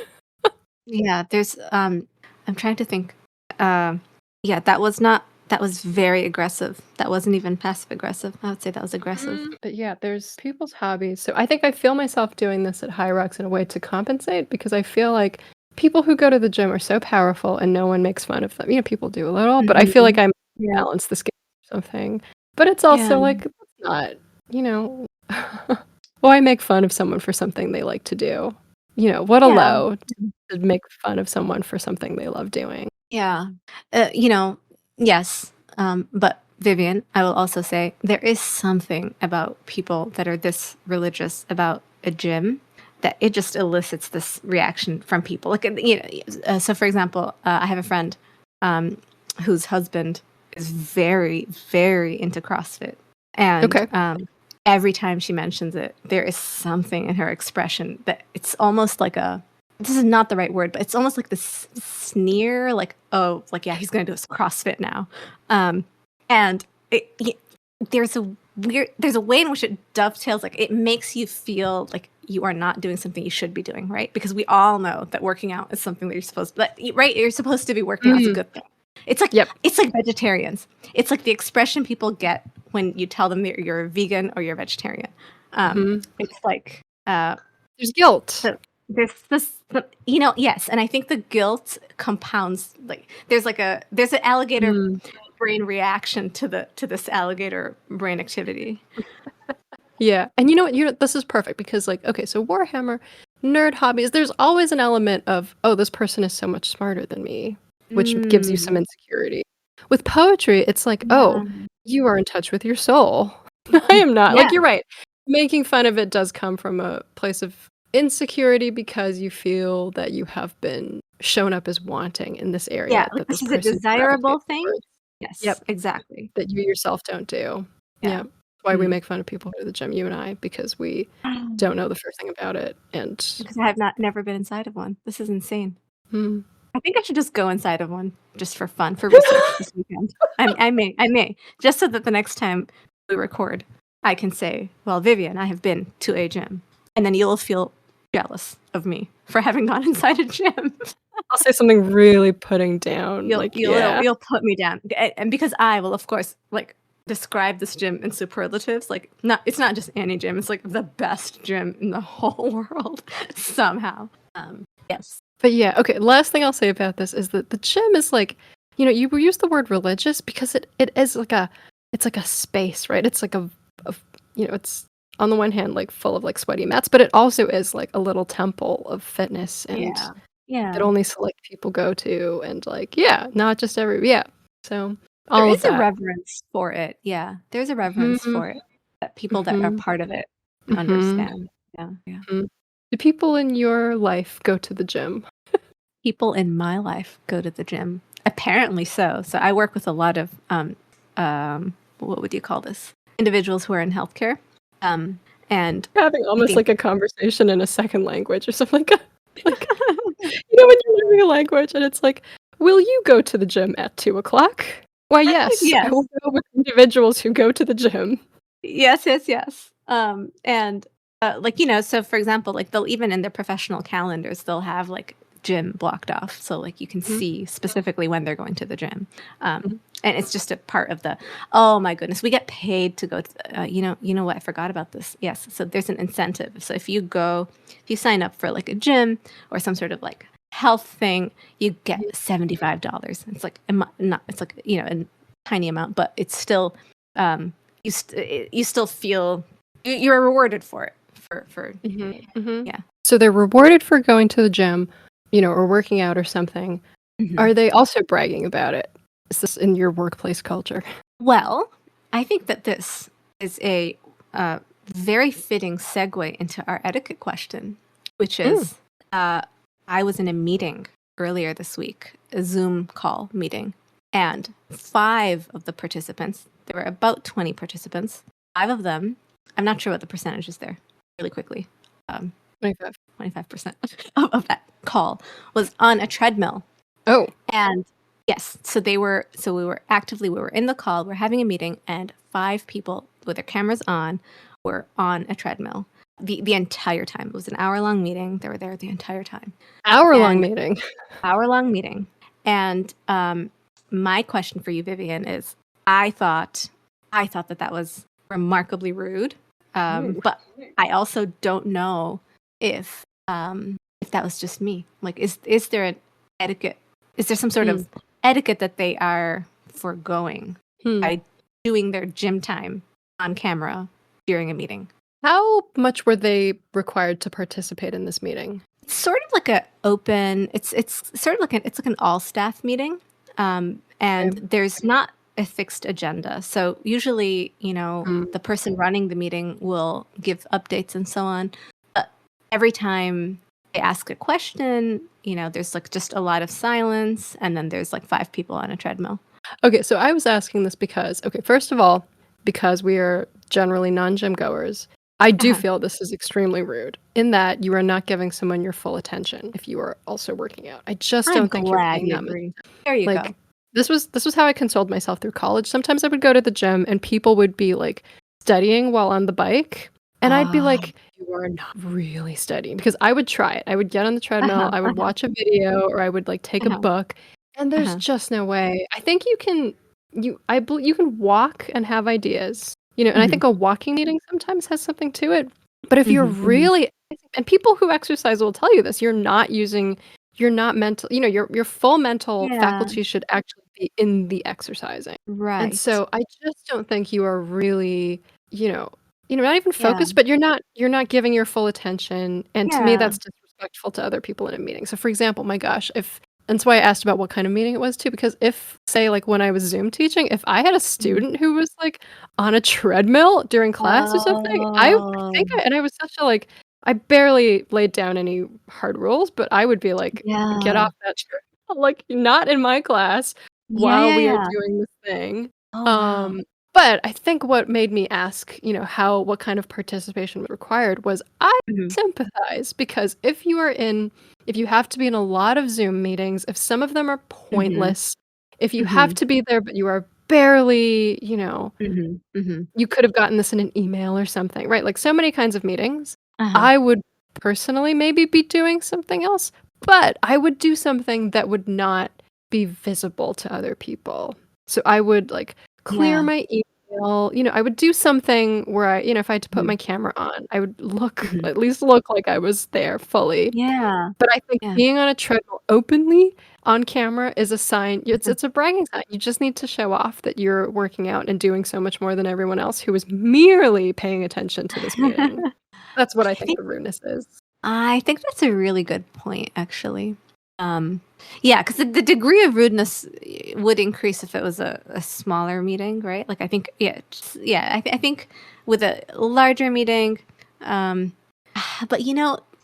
Yeah, there's I'm trying to think. Yeah, that was very aggressive. That wasn't even passive aggressive. I would say that was aggressive. But yeah, there's people's hobbies. So I think I feel myself doing this at HYROX in a way to compensate because I feel like people who go to the gym are so powerful and no one makes fun of them. People do a little, but I feel like I'm balance the scale or something. But it's also like that's not, why make fun of someone for something they like to do? What a low to make fun of someone for something they love doing. Yeah. Yes. But Vivian, I will also say there is something about people that are this religious about a gym that it just elicits this reaction from people. Like, so for example, I have a friend whose husband is very, very into CrossFit. And every time she mentions it, there is something in her expression that it's almost like this is not the right word, but it's almost like this sneer, like, oh, like, yeah, he's going to do a CrossFit now. And there's a way in which it dovetails, like it makes you feel like you are not doing something you should be doing, right? Because we all know that working out is something that you're supposed to, right? You're supposed to be working out. It's a good thing. It's like, it's like vegetarians. It's like the expression people get when you tell them that you're a vegan or you're a vegetarian. It's like, there's guilt. There's this, yes, and I think the guilt compounds. Like there's an alligator brain reaction to this alligator brain activity. Yeah, and you know what? This is perfect because, like, okay, so Warhammer, nerd hobbies. There's always an element of, oh, this person is so much smarter than me, which gives you some insecurity. With poetry, it's like, oh, you are in touch with your soul. I am not. Like, you're right. Making fun of it does come from a place of insecurity because you feel that you have been shown up as wanting in this Yeah, area like, that this this is a person desirable gravitates thing? towards. Yes, Yep, exactly. that you yourself don't do. Yeah. Yeah. Why we Mm. make fun of people who go to the gym, you and I, because we don't know the first thing about it. And Because I have never been inside of one. This is insane. mm. I think I should just go inside of one just for fun, for research this weekend. I may, just so that the next time we record, I can say, "Well, Vivian, I have been to a gym," and then you'll feel jealous of me for having gone inside a gym. I'll say something really putting down, You'll like, you'll yeah. you'll put me down, and because I will, of course, like describe this gym in superlatives. Like, it's not just any gym; it's like the best gym in the whole world somehow. Yes. But yeah, okay, last thing I'll say about this is that the gym is like, you use the word religious because it is like it's like a space, right? It's like a it's on the one hand like full of like sweaty mats, but it also is like a little temple of fitness and Yeah. that Yeah. only select people go to and like, yeah, not just So There all of is a that. reverence for it. Yeah, there's a reverence Mhm, for it that people that are mhm, part of it mhm, understand. Yeah, yeah. mhm. Do people in your life go to the gym? People in my life go to the gym. Apparently so. So I work with a lot of what would you call this? Individuals who are in healthcare. And Having I almost think like a conversation in a second language or something like that. Like, when you're learning a language and it's like, "Will you go to the gym at 2 o'clock?" Why, yes, I will yes. go with individuals who go to the gym. Yes, yes, yes. And like, so for example, like they'll even in their professional calendars, they'll have like gym blocked off. So like you can Mhm, see specifically when they're going to the gym. mhm. And it's just a part of the, oh my goodness, we get paid to go to, you know what? I forgot about this. Yes. So there's an incentive. So if you sign up for like a gym or some sort of like health thing, you get $75. It's like, not, it's like, a tiny amount, but it's still, you still feel you're rewarded for it for Mhm, mhm. yeah. So they're rewarded for going to the gym, or working out or something. Mhm. Are they also bragging about it? Is this in your workplace culture? Well, I think that this is a very fitting segue into our etiquette question, which Mm. is I was in a meeting earlier this week, a Zoom call meeting, and 5 of the participants, there were about 20 participants, 5 of them, I'm not sure what the percentage is there, really quickly. 25. 25% of that call was on a treadmill. Oh. And yes, we were in the call, we're having a meeting, and 5 people with their cameras on were on a treadmill the entire time. It was an hour-long meeting. They were there the entire time. Hour-long And meeting. hour-long meeting. And my question for you, Vivian, is I thought that was remarkably rude. Ooh. But I also don't know if that was just me. Like, is there an etiquette? Is there some sort Mm. of etiquette that they are foregoing Hmm. by doing their gym time on camera during a meeting? How much were they required to participate in this meeting? It's sort of like a open. It's sort of like it's like an all staff meeting, and Okay. there's not a fixed agenda. So usually, Mm. the person running the meeting will give updates and so on. But every time they ask a question, there's like just a lot of silence, and then there's like 5 people on a treadmill. Okay, so I was asking this because, okay, first of all, because we are generally non-gym goers, I do Uh-huh. feel this is extremely rude in that you are not giving someone your full attention if you are also working out. I just I'm don't think you're glad paying you that much. agree. There you Like, go. this was how I consoled myself through college. Sometimes I would go to the gym and people would be like studying while on the bike, and I'd be Ah. like, "You are not really studying," because I would try it. I would get on the treadmill, Uh-huh. I would Uh-huh. watch a video, or I would like take a Uh-huh. book, and there's Uh-huh. just no way. I think you can walk and have ideas, and I Mhm. think a walking meeting sometimes has something to it. But if you're Mhm. Mhm. really and people who exercise will tell you this, you're not mental, your full mental Yeah. faculty should actually be in the exercising. And Right. so I just don't think you are really, not even Yeah. focused, but you're not giving your full attention. And to me, Yeah. that's disrespectful to other people in a meeting. So for example, my gosh, if and that's why I asked about what kind of meeting it was too, because if, say, like when I was Zoom teaching, if I had a Mhm. student who was like on a treadmill during class or something, I Oh. think, and I was such a like I barely laid down any hard rules, but I would be like, "Get Yeah. off that chair." Like, not in my class Yeah, while yeah, we are yeah. doing this thing. Oh, wow. Um, but I think what made me ask, what kind of participation was required was I Mhm, sympathize because if you have to be in a lot of Zoom meetings, if some of them are mhm, pointless, if you have mhm, to be there, but you are barely, mhm, mhm. you could have gotten this in an email or something, right? Like so many kinds of meetings. Uh-huh. I would personally maybe be doing something else, but I would do something that would not be visible to other people. So I would like clear Yeah. my email, I would do something where if I had to put Mhm, my camera on, I would mhm. at least look like I was there fully. Yeah, But I think yeah. being on a treadmill openly on camera is a sign Mhm. it's a bragging sign. You just need to show off that you're working out and doing so much more than everyone else who is merely paying attention to this meeting. That's what I I think think the rudeness is. I think that's a really good point, actually. Um, yeah, 'cause the degree of rudeness would increase if it was a smaller meeting, right? Like, I think yeah, I think with a larger meeting, um but,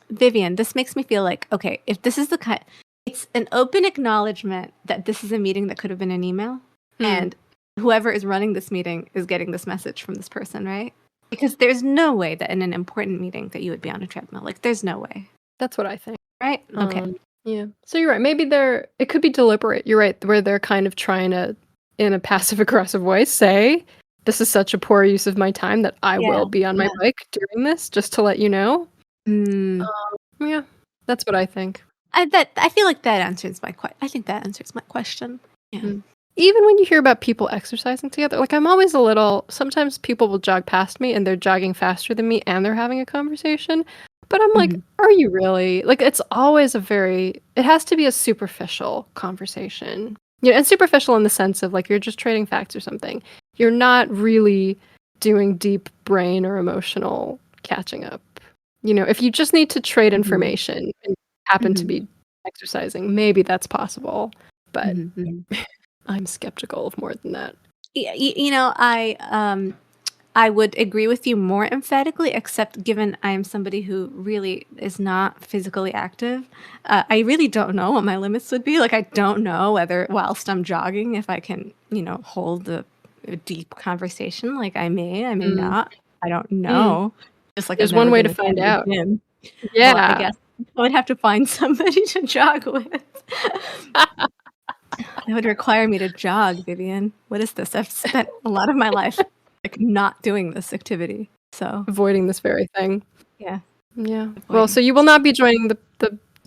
Vivian, this makes me feel like, okay, if this is the kind it's an open acknowledgement that this is a meeting that could have been an email, Mm, and whoever is running this meeting is getting this message from this person, right? Because there's no way that in an important meeting that you would be on a treadmill, like, there's no way, that's what I think. right? Okay. Yeah. So you're right. Maybe it could be deliberate. You're right, where they're kind of trying to, in a passive aggressive way, say, "This is such a poor use of my time that I will Yeah, be on my yeah. bike doing this just to let you know." Mm. Yeah, that's what I think. I feel like that answers my I think that answers my question. Yeah. Mm. Even when you hear about people exercising together, like I'm always a little sometimes people will jog past me and they're jogging faster than me and they're having a conversation. But I'm like, Mhm. are you really? Like it's always it has to be a superficial conversation. Yeah, and superficial in the sense of like you're just trading facts or something. You're not really doing deep brain or emotional catching up. If you just need to trade Mhm. information and happen to Mhm. be exercising, maybe that's possible. But Mhm. Mhm. I'm skeptical of more than that. I would agree with you more emphatically, except given I am somebody who really is not physically active, I really don't know what my limits would be. Like, I don't know whether whilst I'm jogging, if I can, hold a deep conversation. Like, I may Mm, not. I don't mm. know. Just like I've There's never one way been to a fan find of the out. gym. Well, I Yeah. guess I would have to find somebody to jog with. That would require me to jog, Vivian. What is this? I've spent a lot of my life, like, not doing this activity. So, Avoiding this very thing. yeah, Yeah. Well, so avoiding. you will not be joining the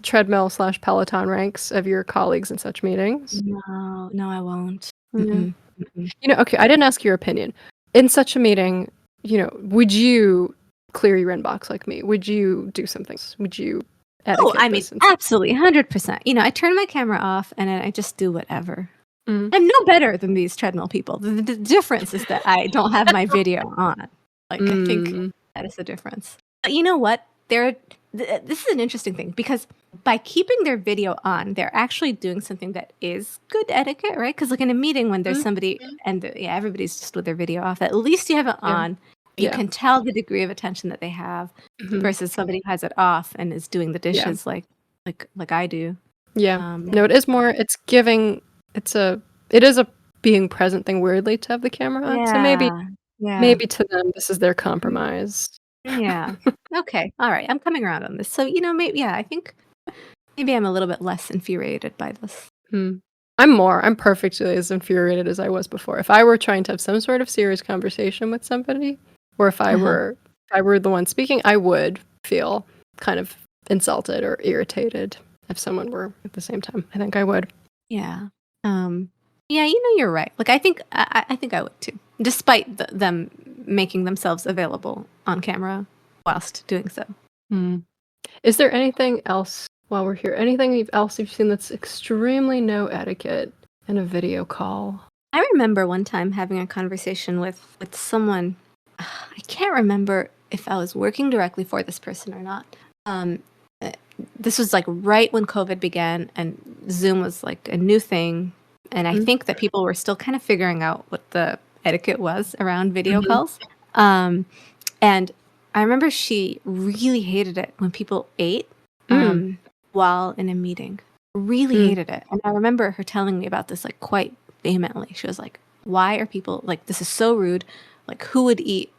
treadmill/Peloton ranks of your colleagues in such meetings? No, no, I won't. Yeah. Mm-mm, mm-mm. Okay, I didn't ask your opinion. In such a meeting, would you clear your inbox like me? Would you do something? Would you Oh, etiquette I mean, this in some absolutely, 100%. I turn my camera off and then I just do whatever. Mm. I'm no better than these treadmill people. The difference is that I don't have my video on. Like, I think Mm. that is the difference. But you know what? This is an interesting thing because by keeping their video on, they're actually doing something that is good etiquette, right? Because like in a meeting when there's Mm. somebody and yeah, everybody's just with their video off, at least you have it Yeah. on. You Yeah. can tell the degree of attention that they have Mhm. versus somebody who has it off and is doing the Yeah. dishes like I do. Yeah. Yeah. No, it is more it's giving it's a it is a being present thing weirdly to have the camera on. So maybe Yeah. Yeah. maybe to them this is their compromise. Yeah. Okay. All right. I'm coming around on this. So, maybe, yeah, I think maybe I'm a little bit less infuriated by this. Hmm. I'm perfectly as infuriated as I was before. If I were trying to have some sort of serious conversation with somebody, or Uh-huh. if I were the one speaking, I would feel kind of insulted or irritated if someone were at the same time. I think I would. Yeah. Um, yeah, you're right. Like, I think I would too, despite them making themselves available on camera whilst doing so. Hmm. Is there anything else while we're here? Anything else you've seen that's extremely no etiquette in a video call? I remember one time having a conversation with someone. I can't remember if I was working directly for this person or not. Um, uh, this was like right when COVID began and Zoom was like a new thing. And I Mm, think that people were still kind of figuring out what the etiquette was around video mhm, calls. Um, and I remember she really hated it when people ate Mm, while in a meeting. Really mm, hated it. And I remember her telling me about this like quite vehemently. She was like, "Why are people like this is so rude? Like who would eat,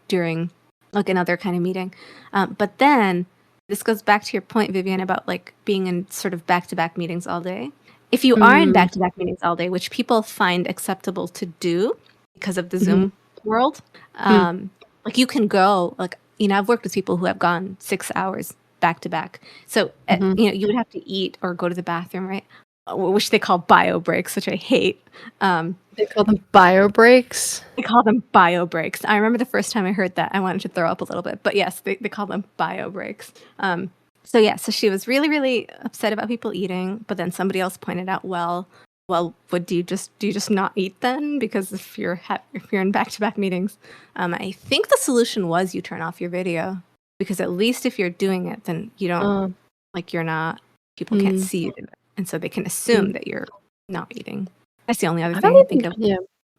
during like another kind of meeting?" But then this goes back to your point, Vivian, about like being in sort of back-to-back meetings all day. If you are in mm, back-to-back meetings all day, which people find acceptable to do because of the mhm, Zoom world, mm, like you can go like I've worked with people who have gone 6 hours back to back. So mhm. you would have to eat or go to the bathroom, right? Which they call bio breaks, which I hate. Um, They call them bio breaks. they call them bio breaks. I remember the first time I heard that, I wanted to throw up a little bit. But yes, they call them bio breaks. So yeah, so she was really, really upset about people eating. But then somebody else pointed out, well, what do you just not eat then? Because if you're in back to back meetings, I think the solution was you turn off your video because at least if you're doing it, then you don't Uh, like you're not people can't mm, see you do it, and so they can mm. assume that you're not eating. That's the only other I thing I don't can think even, of. yeah.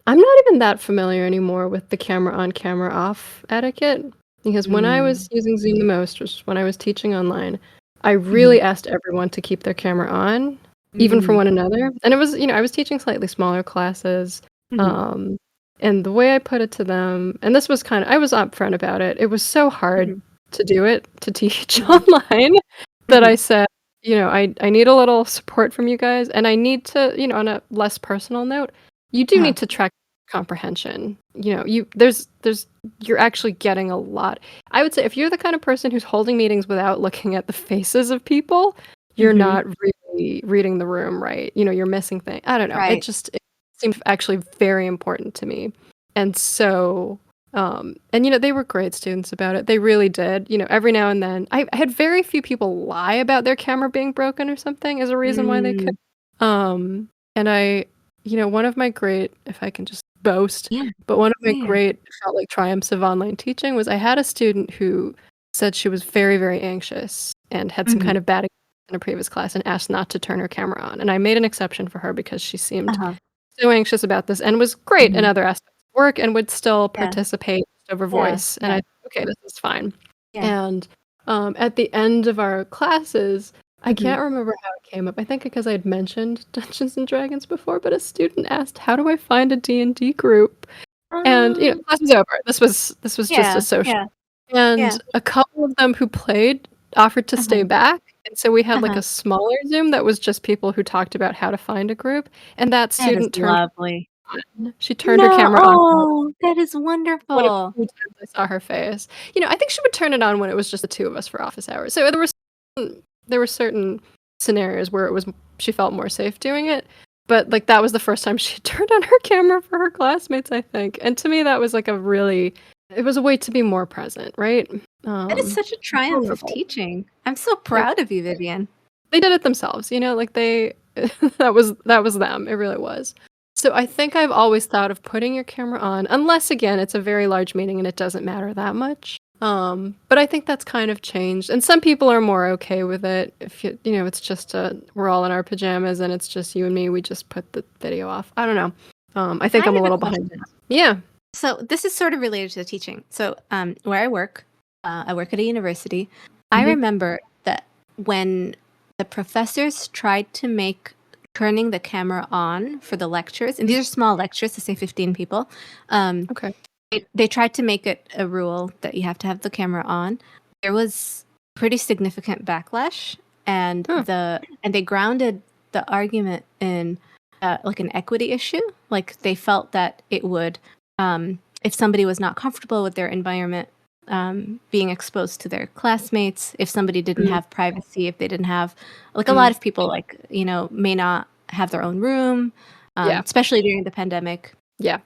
I'm not even that familiar anymore with the camera on, camera off etiquette because when I Mm. was using Zoom the most, which was when I was teaching online, I Mhm. really asked everyone to keep their camera on, even for Mm. one another. And it was, I was teaching slightly smaller classes. Mhm. Um, and the way I put it to them, and this was I was upfront about it. It was so hard Mhm. to do it, to teach Mhm. online, that I Mhm. said, I need a little support from you guys, and I need to, on a less personal note, you do Uh-huh. need to track comprehension. You're actually getting a lot. I would say if you're the kind of person who's holding meetings without looking at the faces of people, you're Mhm. not really reading the room right. You're missing things. I don't know. Right. It seemed actually very important to me. And so and they were great students about it. They really did. Every now and then I had very few people lie about their camera being broken or something as a reason why they could. Mm. And one of my great, if I can just boast, Yeah. but one of my Yeah. great felt like triumphs of online teaching was I had a student who said she was very, very anxious and had some Mhm. kind of bad experience in a previous class and asked not to turn her camera on. And I made an exception for her because she seemed Uh-huh. so anxious about this and was great in Mhm. other aspects of work and would still Yeah. participate over Yeah. voice. And I Yeah. thought, okay, this is fine. Yeah. And at the end of our classes, I Mhm. can't remember how it came up. I think because I had mentioned Dungeons and Dragons before, but a student asked, "How do I find a D&D group?" And Um, class was over. This was just a yeah. social. Yeah. And Yeah. a couple of them who played offered to stay Uh-huh. back. And so we had like Uh-huh. a smaller Zoom that was just people who talked about how to find a group. And that That is student turned lovely. on. She turned her No. camera on Oh, that is one of wonderful. the few times I saw her face. I think she would turn it on when it was just the two of us for office hours. So there were certain scenarios where she felt more safe doing it. But like that was the first time she turned on her camera for her classmates, I think. And to me that was like it was a way to be more present, right? That is such a triumph of Vulnerable. teaching. I'm so It proud of you, Vivian. They did it themselves, like they that was them. It really was. So I think I've always thought of putting your camera on, unless again it's a very large meeting and it doesn't matter that much. But I think that's kind of changed, and some people are more okay with it. If it's just we're all in our pajamas and it's just you and me. We just put the video off. I don't know. I think I I'm a have a little behind. question. Yeah. So this is sort of related to the teaching. So where I work at a university. I Hmm. remember that when the professors tried to make turning the camera on for the lectures, and these are small lectures, to say 15 people, um, Okay. they tried to make it a rule that you have to have the camera on. There was pretty significant backlash, and Huh. they grounded the argument in like an equity issue. Like they felt that it would, if somebody was not comfortable with their environment, being exposed to their classmates, if somebody didn't Mm, have privacy, if they didn't have, like a lot mm. of people, like may not have their own room, Yeah. especially during the pandemic, Yeah.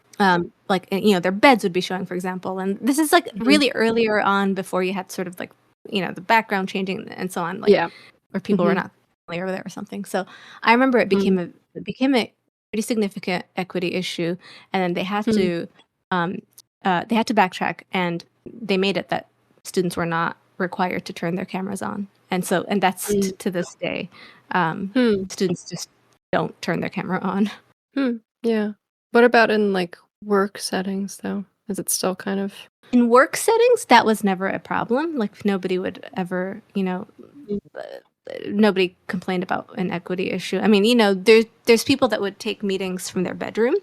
like their beds would be showing, for example, and this is like Mhm. really earlier on before you had sort of like the background changing and so on, like Yeah. where people were Hmm. not familiar with it or something. So I remember Mm. it became a pretty significant equity issue, and then Mm. um, they had to backtrack, and they made it that students were not required to turn their cameras on, and that's Mm. to this day, um, Hmm. students just don't turn their camera on. Hmm. Yeah. What about in like work settings though? Is it still kind of In work settings, that was never a problem. Like nobody would ever, nobody complained about an equity issue. I mean, there's people that would take meetings from their bedroom,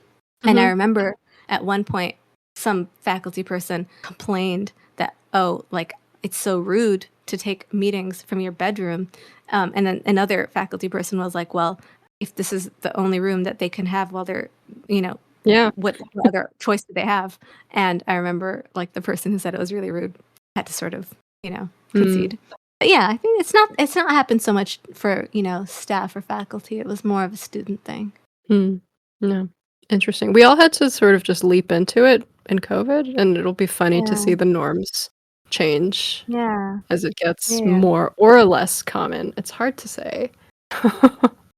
and I Mhm. remember at one point some faculty person complained that, oh, like it's so rude to take meetings from your bedroom, and then another faculty person was like, well, if this is the only room that they can have while they're, you know, Yeah. what other choice do they have? And I remember like the person who said it was really rude had to sort of, Mm. concede. But yeah, I think it's not happened so much for, staff or faculty. It was more of a student thing. Mm. No. Interesting. We all had to sort of just leap into it in COVID, and it'll be funny to Yeah. see the norms change Yeah. as it gets Yeah. more or less common. It's hard to say.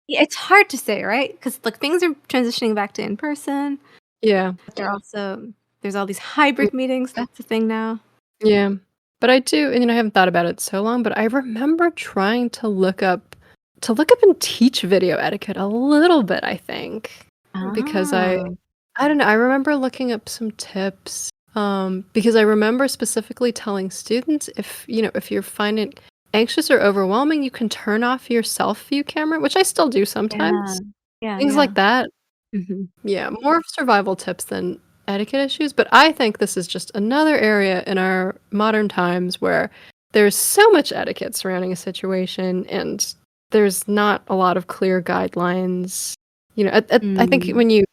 Yeah, it's hard to say, right? Because like things are transitioning back to in person. Yeah. But there's all these hybrid meetings. That's the thing now. Yeah. But I do, and I haven't thought about it so long, but I remember trying to look up and teach video etiquette a little bit, I think. Because Oh. I don't know, I remember looking up some tips, because I remember specifically telling students if you're finding anxious or overwhelming, you can turn off your self view camera, which I still do Yeah. sometimes. Yeah. Things Yeah. like that. Mhm. Yeah, more of survival tips than etiquette issues, but I think this is just another area in our modern times where there's so much etiquette surrounding a situation and there's not a lot of clear guidelines. I think Mm. when you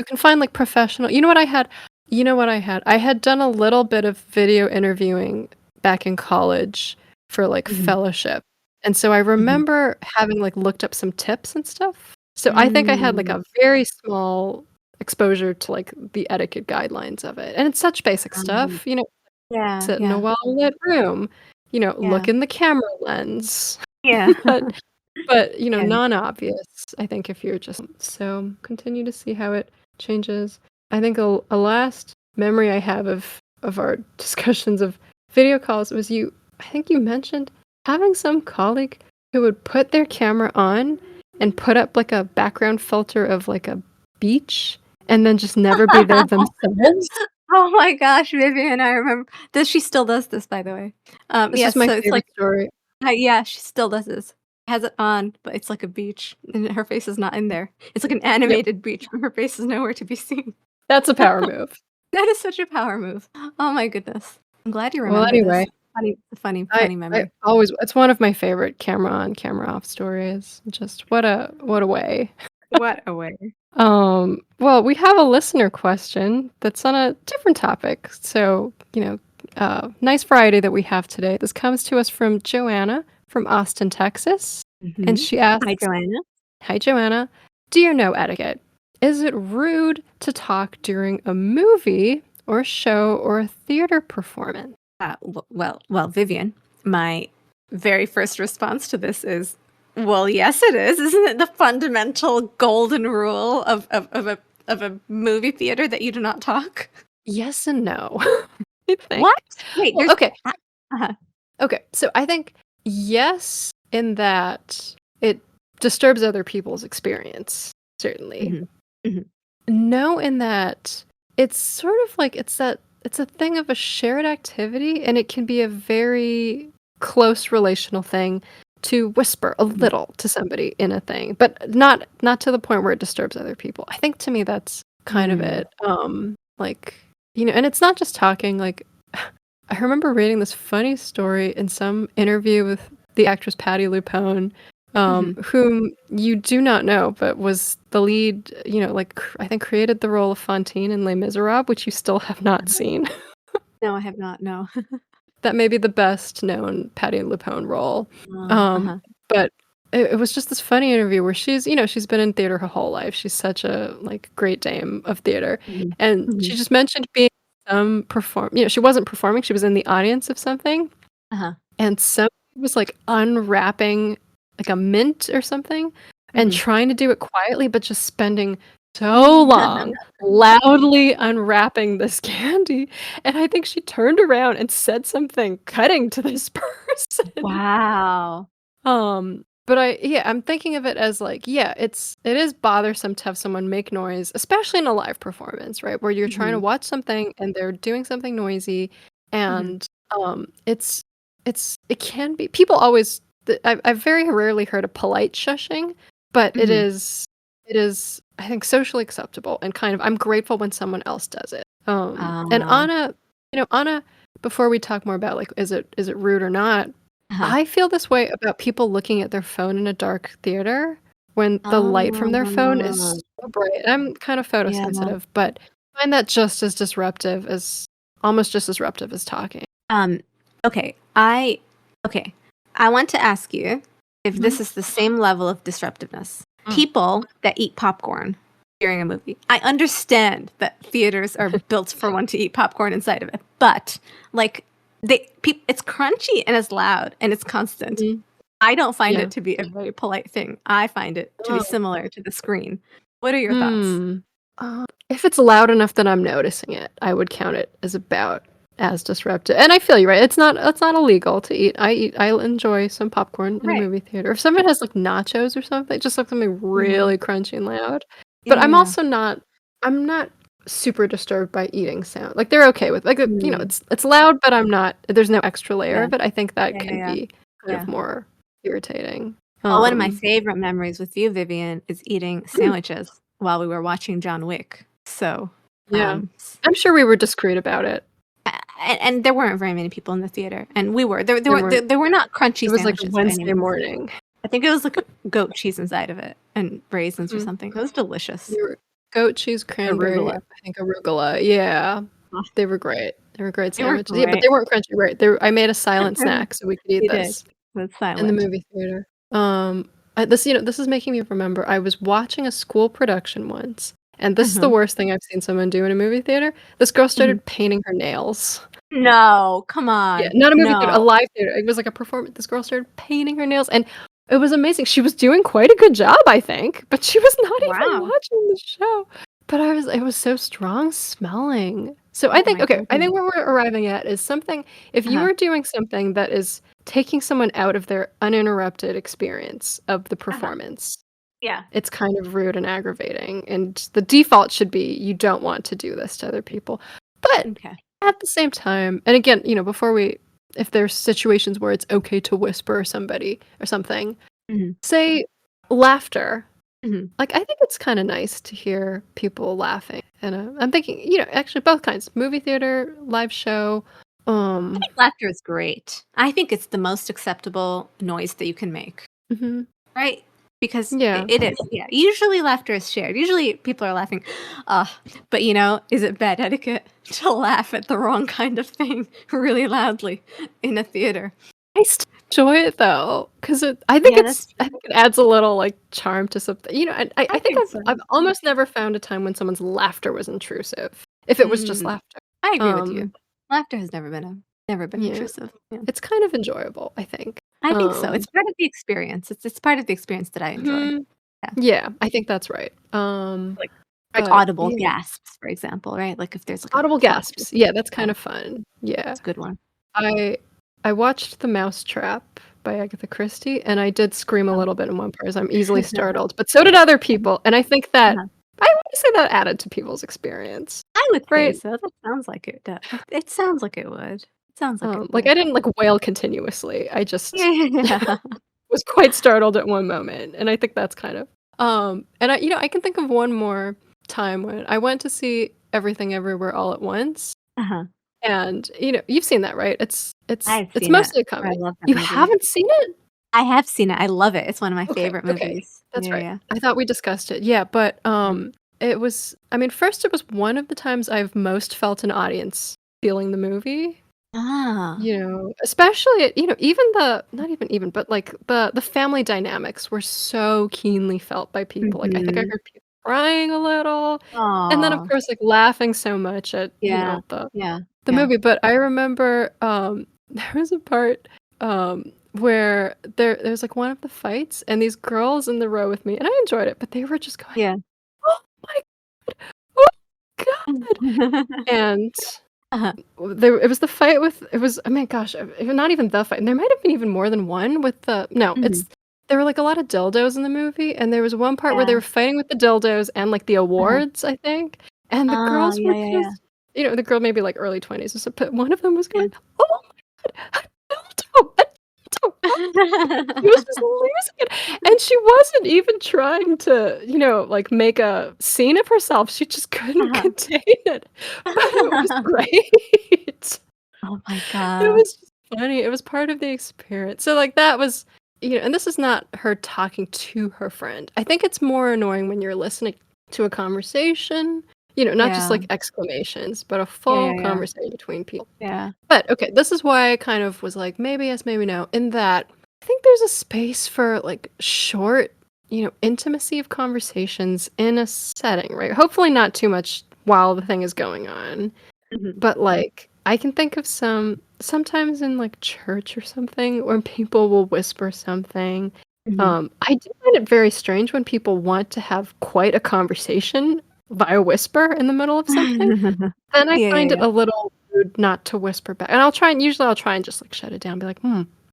can find like professional, you know what I had? You know what I had? I had done a little bit of video interviewing back in college for like Mhm. fellowship. And so I Mhm. remember having like looked up some tips and stuff. So I think I had like Mm. a very small exposure to like the etiquette guidelines of it. And it's such basic Um, stuff, yeah, sit in a yeah, well-lit room, yeah, look in the camera lens. yeah. But Yeah. non-obvious, I think if you're just so continue to see how it changes. I think a last memory I have of our discussions of video calls was I think you mentioned having some colleague who would put their camera on and put up like a background filter of like a beach and then just never be there themselves. Oh my gosh, Vivian, I remember this. She still does this, by the way. This is Yes, my so it's favorite like story. yeah, she still does this. Has it on, but it's like a beach, and her face is not in there. It's like an Yep, animated beach, but her face is nowhere to be seen. that's a power move. That is such a power move. Oh my goodness. I'm glad you Well, remember anyway, this. Funny, I funny I memory. always it's one of my favorite camera on, camera off stories. Just what a way. What a way. Well, we have a listener question that's on a different topic. So, nice variety that we have today. This comes to us from Joanna from Austin, Texas. And Mhm. she Hi, asks, Joanna. Hi, Joanna. Do you know etiquette? Is it rude to talk during a movie or a show or a theater performance? Well, Vivian, my very first response to this is, well, yes, it is. Isn't it the fundamental golden rule of a movie theater that you do not talk? Yes and no, I What? think. Wait, Well, there's okay. uh-huh. Okay, so I think yes, in that it disturbs other people's experience, certainly. Mhm. Mhm. No, in that it's sort of like it's a thing of a shared activity, and it can be a very close relational thing to whisper a Mhm. little to somebody in a thing, but not to the point where it disturbs other people. I think to me that's kind of Mm. it. Like, and it's not just talking, like I remember reading this funny story in some interview with the actress Patti LuPone, Mhm. whom you do not know, but was the lead, I think created the role of Fantine in Les Miserables, which you still have not Uh-huh. seen. No, I have not, no. That may be the best known Patti LuPone role. Uh-huh. But it was just this funny interview where she's been in theater her whole life. She's such a like great dame of theater. Mhm. And she Mhm. just mentioned being she wasn't performing, she was in the audience of something. Uh-huh. And somebody was, like, unwrapping, like, a mint or something and Mhm. trying to do it quietly, but just spending so long loudly unwrapping this candy, and I think she turned around and said something cutting to this person. Wow. Um, But I'm thinking of it as like, it is bothersome to have someone make noise, especially in a live performance, right? Where you're trying to Mhm, watch something and they're doing something noisy, mhm, and it can be people always. I've very rarely heard a polite shushing, but mhm. it is I think socially acceptable and kind of I'm grateful when someone else does it. And Ah, Anna, before we talk more about like is it rude or not, uh-huh. I feel this way about people looking at their phone in a dark theater when the light from their phone Ah, is so bright. I'm kind of yeah. photosensitive, but I find that almost just disruptive as talking. Um, okay, I okay. I want to ask you if Mhm. this is the same level of disruptiveness. Mm. People that eat popcorn during a movie. I understand that theaters are built for one to eat popcorn inside of it, but like it's crunchy and it's loud and it's constant. Mhm. I don't find Yeah. it to be a very polite thing. I find it to be Oh. similar to the screen. What are your thoughts? Hmm. If it's loud enough that I'm noticing it, I would count it as about as disruptive. And I feel you right. It's not illegal to eat. I enjoy some popcorn in a Right. movie theater. If someone has like nachos or something, just like something Mhm. really crunchy and loud. But Yeah. I'm not super disturbed by eating sound. Like they're okay with like Mm. it's loud, but I'm not there's no extra layer Yeah. of it. I think that Yeah, yeah, can yeah. be kind of Yeah. more irritating. Well, one of my Um favorite memories with you, Vivian, is eating sandwiches while we were watching John Wick. So, yeah. s I'm sure we were discreet about it. and there weren't very many people in the theater, and we were. There weren't There were not crunchy It was like a sandwiches by any Wednesday means. morning. I think it was like goat cheese inside of it and raisins or Mhm. something. It was delicious. They were goat cheese, cranberry, Arugula. I think arugula, yeah. Oh, They were great. They were great they were sandwiches. Yeah, but great. they weren't crunchy, right? I made a silent snack so we could eat You did. this With in the silent. movie theater. This is making me remember I was watching a school production once, and this is the Uh-huh. worst thing I've seen someone do in a movie theater. This girl Mhm. started painting her nails. No, come Yeah, on. not a movie theater, a No. live theater. It was like a performance. This girl started painting her nails, and it was amazing. She was doing quite a good job, I think, but she was not even Wow. watching the show. But it was so strong smelling. So Oh my I think goodness. where we're arriving at is something, if you Uh-huh. are doing something that is taking someone out of their uninterrupted experience of the Uh-huh. performance, Yeah. it's kind of rude and aggravating. And the default should be you don't want to do this to other people. But Okay. at the same time, and again, if there's situations where it's okay to whisper somebody or something, Mhm. say laughter. Mhm. Like, I think it's kind of nice to hear people laughing. And I'm thinking, actually both kinds, movie theater, live show. I Um, think laughter is great. I think it's the most acceptable noise that you can make, mhm, right? Because yeah. it is, yeah. Usually laughter is shared. Usually people are laughing. Uh, but is it bad etiquette to laugh at the wrong kind of thing really loudly in a theater? I still enjoy it though, because Yeah, that's I true. think it adds a little like charm to something. I I think think so. I've almost never found a time when someone's laughter was intrusive, if it was just Mm, laughter. I agree with you. Um, Laughter has never been yeah, intrusive. Yeah. it's kind of enjoyable, I think. I think so. Um, It's part of the experience. It's part of the experience that I enjoy. mhm, Yeah. yeah, I think that's right. Like like But audible yeah, gasps, for example, right? Like if there's like a audible plot gasps. twist. Yeah, that's Yeah, kind of fun. Yeah, it's a good one. I I watched The Mousetrap by Agatha Christie, and I did scream a Oh. little bit in one part as I'm easily startled, but so did other people, and I think that Uh-huh. I would say that added to people's experience, I would say right? so. That sounds like it does. It sounds like it would. It sounds like it Like, would. I didn't, like, wail continuously, I just Yeah. was quite startled at one moment, and I think that's kind of and I can think of one more time when I went to see Everything Everywhere All at Once, Uh-huh. and, you've seen that, right? I've It's seen it. mostly a I comedy. love that You movie. haven't seen it? I have seen it. I love it. It's one of my Okay, favorite okay. movies. That's Yeah, right. yeah. I thought we discussed it. Yeah, but, Mhm. first it was one of the times I've most felt an audience feeling the movie, Ah. especially even even, but, like, the family dynamics were so keenly felt by people, like, I think I Mhm. heard people crying a little, and then, of Aw. course, like, laughing so much at, Yeah. Yeah. the Yeah. movie, but I remember, there was a part, where there's, like, one of the fights, and these girls in the row with me, and I enjoyed it, but they were just going, Yeah. "Oh my oh god," and Uh-huh. it was the fight with it was oh my gosh, not even the fight, and there might have been even more than one with the no, Mhm. there were like a lot of dildos in the movie, and there was one part where they Yeah. were fighting with the dildos and like the Uh-huh. awards, I think. And the Oh, girls yeah, were yeah, yeah. just, the girl maybe like early 20s or so, but one of them was Yeah. going, "Oh my god, a dildo, a dildo!" She was just losing it. And she wasn't even trying to, like make a scene of herself. She just couldn't Uh-huh. contain it. But it was great. Oh my It god. was just funny. It was part of the experience. So like that was, and this is not her talking to her friend. I think it's more annoying when you're listening to a conversation, not just Yeah. like exclamations, but a Yeah, full yeah, yeah. conversation between people. Yeah. But okay, this is why I kind of was like, maybe yes, maybe no, in that I think there's a space for like short, intimacy of conversations in a setting, right? Hopefully not too much while the thing is going on. Mhm. But like I can think of sometimes in like church or something where people will whisper something. Mhm. I do find it very strange when people want to have quite a conversation via whisper in the middle of something. Then I Yeah, yeah, find it yeah. a little rude not to whisper back. And usually I'll try and just like shut it down, be like,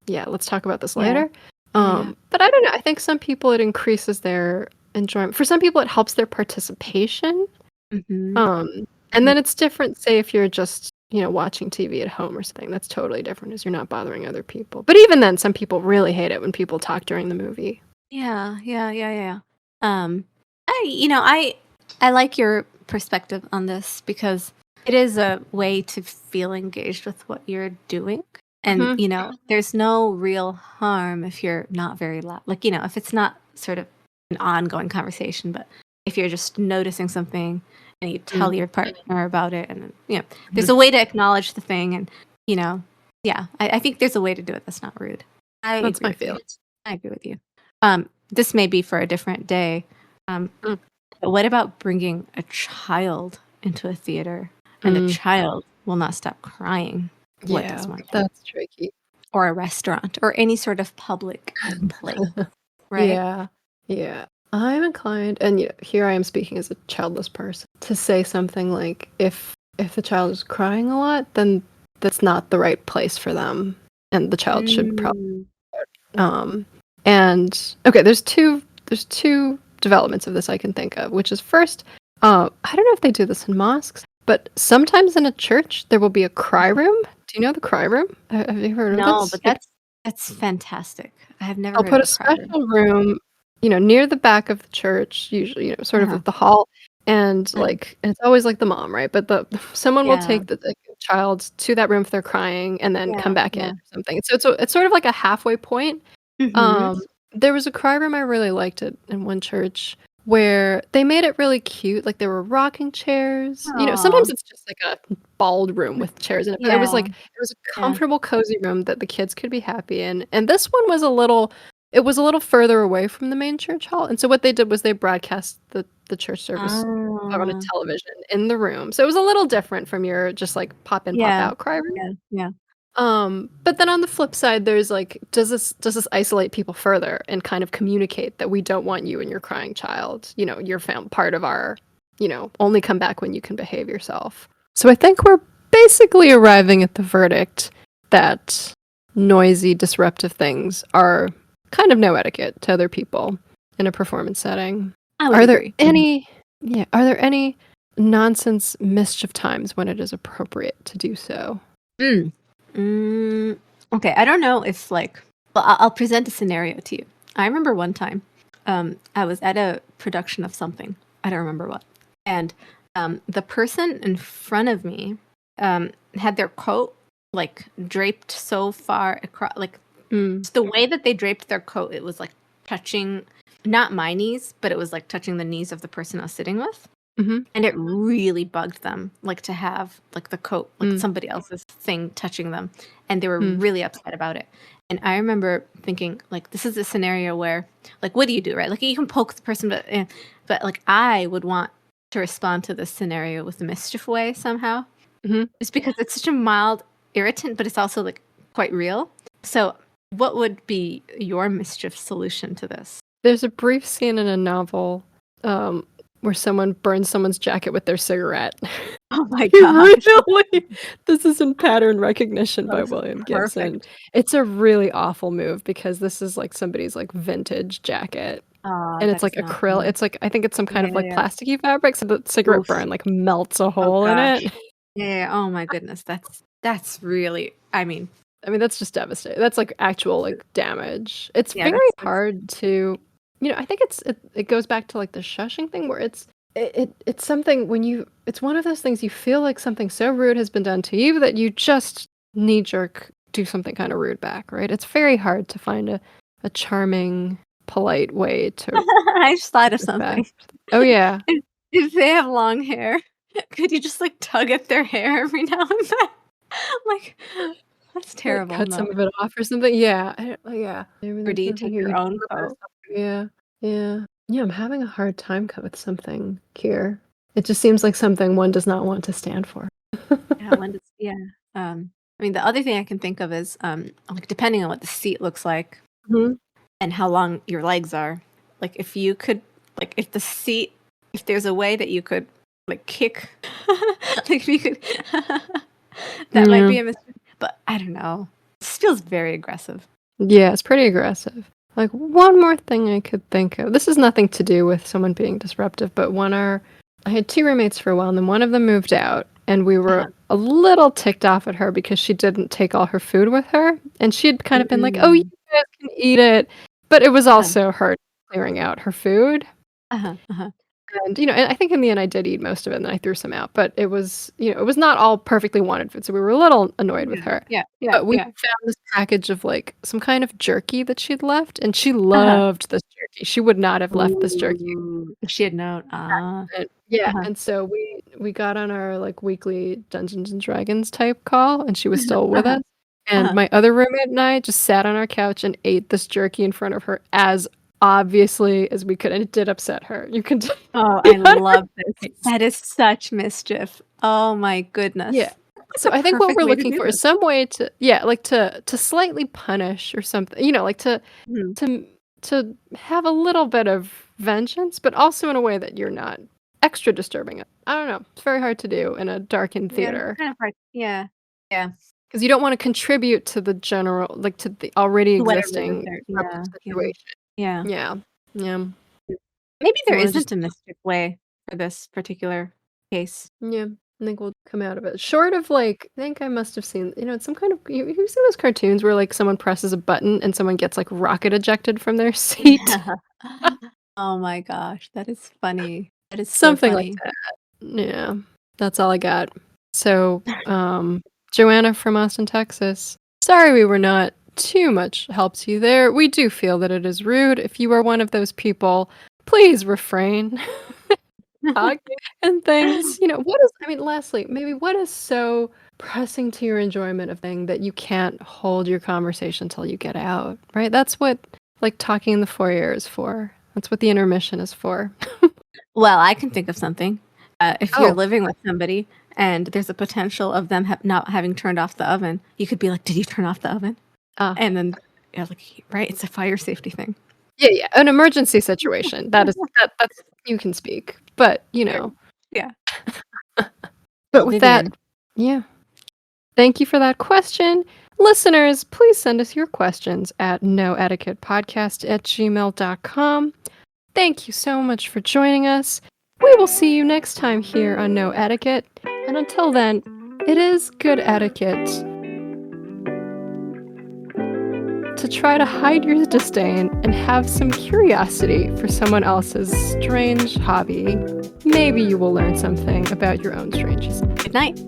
yeah, let's talk about this Yeah. later. Yeah, yeah. But I don't know. I think some people it increases their enjoyment. For some people it helps their participation. Mhm. And Mhm. then it's different, say if you're just, watching TV at home or something. That's totally different as you're not bothering other people. But even then, some people really hate it when people talk during the movie. Yeah, yeah, yeah, yeah. Um, I like your perspective on this because it is a way to feel engaged with what you're doing. And, Hmm. there's no real harm if you're not very loud. Like, if it's not sort of an ongoing conversation, but if you're just noticing something and you tell your partner about it, and, there's a way to acknowledge the thing. And, yeah, I think there's a way to do it that's not rude. I That's agree my with you. feelings. I agree with you. This may be for a different day. Um, Mm. but what about bringing a child into a theater and the Mm. child will not stop crying? What does Yeah, one do? that's tricky. Or a restaurant or any sort of public place, right? Yeah, yeah. I'm inclined, and here I am speaking as a childless person, to say something like, if the child is crying a lot, then that's not the right place for them, and the child should probably. Mm. Um, and okay, there's two developments of this I can think of, which is first, I don't know if they do this in mosques, but sometimes in a church there will be a cry room. Do you know the cry room? Have you heard of No, this? but that's fantastic. I have never They'll heard of put a a cry room. special room, near the back of the church, usually, sort of Uh-huh. at the hall, and Uh-huh. like and it's always like the mom, right? But the someone will Yeah. take the child to that room if they're crying, and then come Yeah. back in Yeah. or something. So it's sort of like a halfway point. Mm-hmm. Um, there was a cry room I really liked it in one church where they made it really cute. Like there were rocking chairs. Oh. Sometimes it's just like a bald room with chairs in it, but Yeah. it was a Yeah. comfortable, cozy room that the kids could be happy in. And this one was a little further away from the main church hall. And so what they did was they broadcast the church service on a Ah. television in the room. So it was a little different from your just like pop in, pop Yeah. out cry room. Yeah. Yeah. But then on the flip side, there's like, does this isolate people further and kind of communicate that we don't want you and your crying child, you're part of our, only come back when you can behave yourself. So I think we're basically arriving at the verdict that noisy, disruptive things are kind of no etiquette to other people in a performance setting. I would Are there agree. any, yeah, are there any nonsense mischief times when it is appropriate to do so? Mm. Mm, okay, I don't know if well, I'll present a scenario to you. I remember one time, I was at a production of something. I don't remember what, and the person in front of me had their coat like draped so far across, like Mm, just the way that they draped their coat, it was like touching not my knees, but it was like touching the knees of the person I was sitting with. mhm, And it really bugged them, like, to have, like, the coat, like, mm, somebody else's thing touching them, and they were mm, really upset about it. And I remember thinking, like, this is a scenario where, like, what do you do, right? Like, you can poke the person, but like, I would want to respond to this scenario with a mischief way somehow. mhm. Just because it's such a mild irritant, but it's also, like, quite real. So, what would be your mischief solution to this? There's a brief scene in a novel, um, where someone burns someone's jacket with their cigarette. Oh my You gosh. really this is in Pattern Recognition Oh, by this is William Gibson. perfect. It's a really awful move because this is, like, somebody's, like, vintage jacket, Oh, and it's, that like, is not acrylic fun. it's, like I think it's some kind of, Yeah, like, yeah. plasticky fabric, so the cigarette Oof. burn, like, melts a Oh hole in it. gosh. Yeah, oh my goodness. That's really, I mean, I mean, that's just devastating. That's, like, actual, like, damage. It's yeah, very that's hard to I think it goes back to, like, the shushing thing where it's something when you it's one of those things you feel like something so rude has been done to you that you just knee-jerk do something kinda rude back, right? It's very hard to find a charming, polite way to I just thought of push back. something. Oh, yeah. If they have long hair, could you just, like, tug at their hair every now and then? Like, that's Like, terrible, cut no. some of it off or something? Yeah, yeah. Maybe Or there's do you something take here your you can own rub coat? yourself. Yeah, yeah. Yeah, I'm having a hard time with something here. It just seems like something one does not want to stand for. Yeah, when does yeah, I mean, the other thing I can think of is, like, depending on what the seat looks like Mhm. and how long your legs are, like, if you could like, if there's a way that you could, like, kick like, if you could that might Yeah. be a mistake, but I don't know. This feels very aggressive. Yeah, it's pretty aggressive. Like, one more thing I could think of. This has nothing to do with someone being disruptive, but I had 2 roommates for a while, and then one of them moved out, and we were Uh-huh. a little ticked off at her because she didn't take all her food with her, and she had kind of been like, "Oh, you Mm. guys can eat it," but it was Uh-huh. also her clearing out her food. Uh-huh. Uh-huh. And, and I think in the end I did eat most of it and then I threw some out, but it was, it was not all perfectly wanted food, so we were a little annoyed with Yeah. her. Yeah. Yeah. But we Yeah. found this package of, like, some kind of jerky that she'd left, and she Uh-huh. loved this jerky. She would not have left this jerky. Ooh. If she had known. And yeah, Uh-huh. and so we got on our, like, weekly Dungeons& and Dragons type call, and she was still with Uh-huh. us, and Uh-huh. my other roommate and I just sat on our couch and ate this jerky in front of her as obviously as we could, and it did upset her. You can tell Oh, I on her love this. face. That is such mischief. Oh my Yeah. goodness. That's So a I think what perfect we're way to looking do for is this. some way to like, to slightly punish or something, like, Mhm. to to have a little bit of vengeance, but also in a way that you're not extra disturbing it. I don't know. It's very hard to do in a darkened Yeah, it's theater kind of hard. Yeah. Yeah. because you don't wanna contribute to the general like, to the already Whatever it is existing there, disruptive yeah, yeah, situation. yeah. Yeah. Yeah. Maybe You there wanna just isn't a mystic way for this particular case. yeah, I think we'll come out of it. Short of, like, I think I must have seen, it's some kind of you've seen those cartoons where, like, someone presses a button and someone gets, like, rocket ejected from their seat? Oh my gosh, that is funny. That is so Something like funny. that. Yeah. That's all I got. So, Joanna from Austin, Texas. Sorry we were not too much help to you there. We do feel that it is rude. If you are one of those people, please refrain. Talking and things. Lastly, maybe what is so pressing to your enjoyment of thing that you can't hold your conversation till you get out, right? That's what, like, talking in the foyer is for. That's what the intermission is for. Well, I can think of something. If you're Oh, living with somebody and there's a potential of them not having turned off the oven, you could be like, "Did you turn off the oven?" ah, And then, yeah, like, right? It's a fire safety thing. yeah, yeah, an emergency situation. That's you can speak, but, There. Yeah. but Well, with that, Vivian, yeah. Thank you for that question. Listeners, please send us your questions at noetiquettepodcast@gmail.com. Thank you so much for joining us. We will see you next time here on No Etiquette. And until then, it is good etiquette to try to hide your disdain and have some curiosity for someone else's strange hobby. Maybe you will learn something about your own strangeness. good night.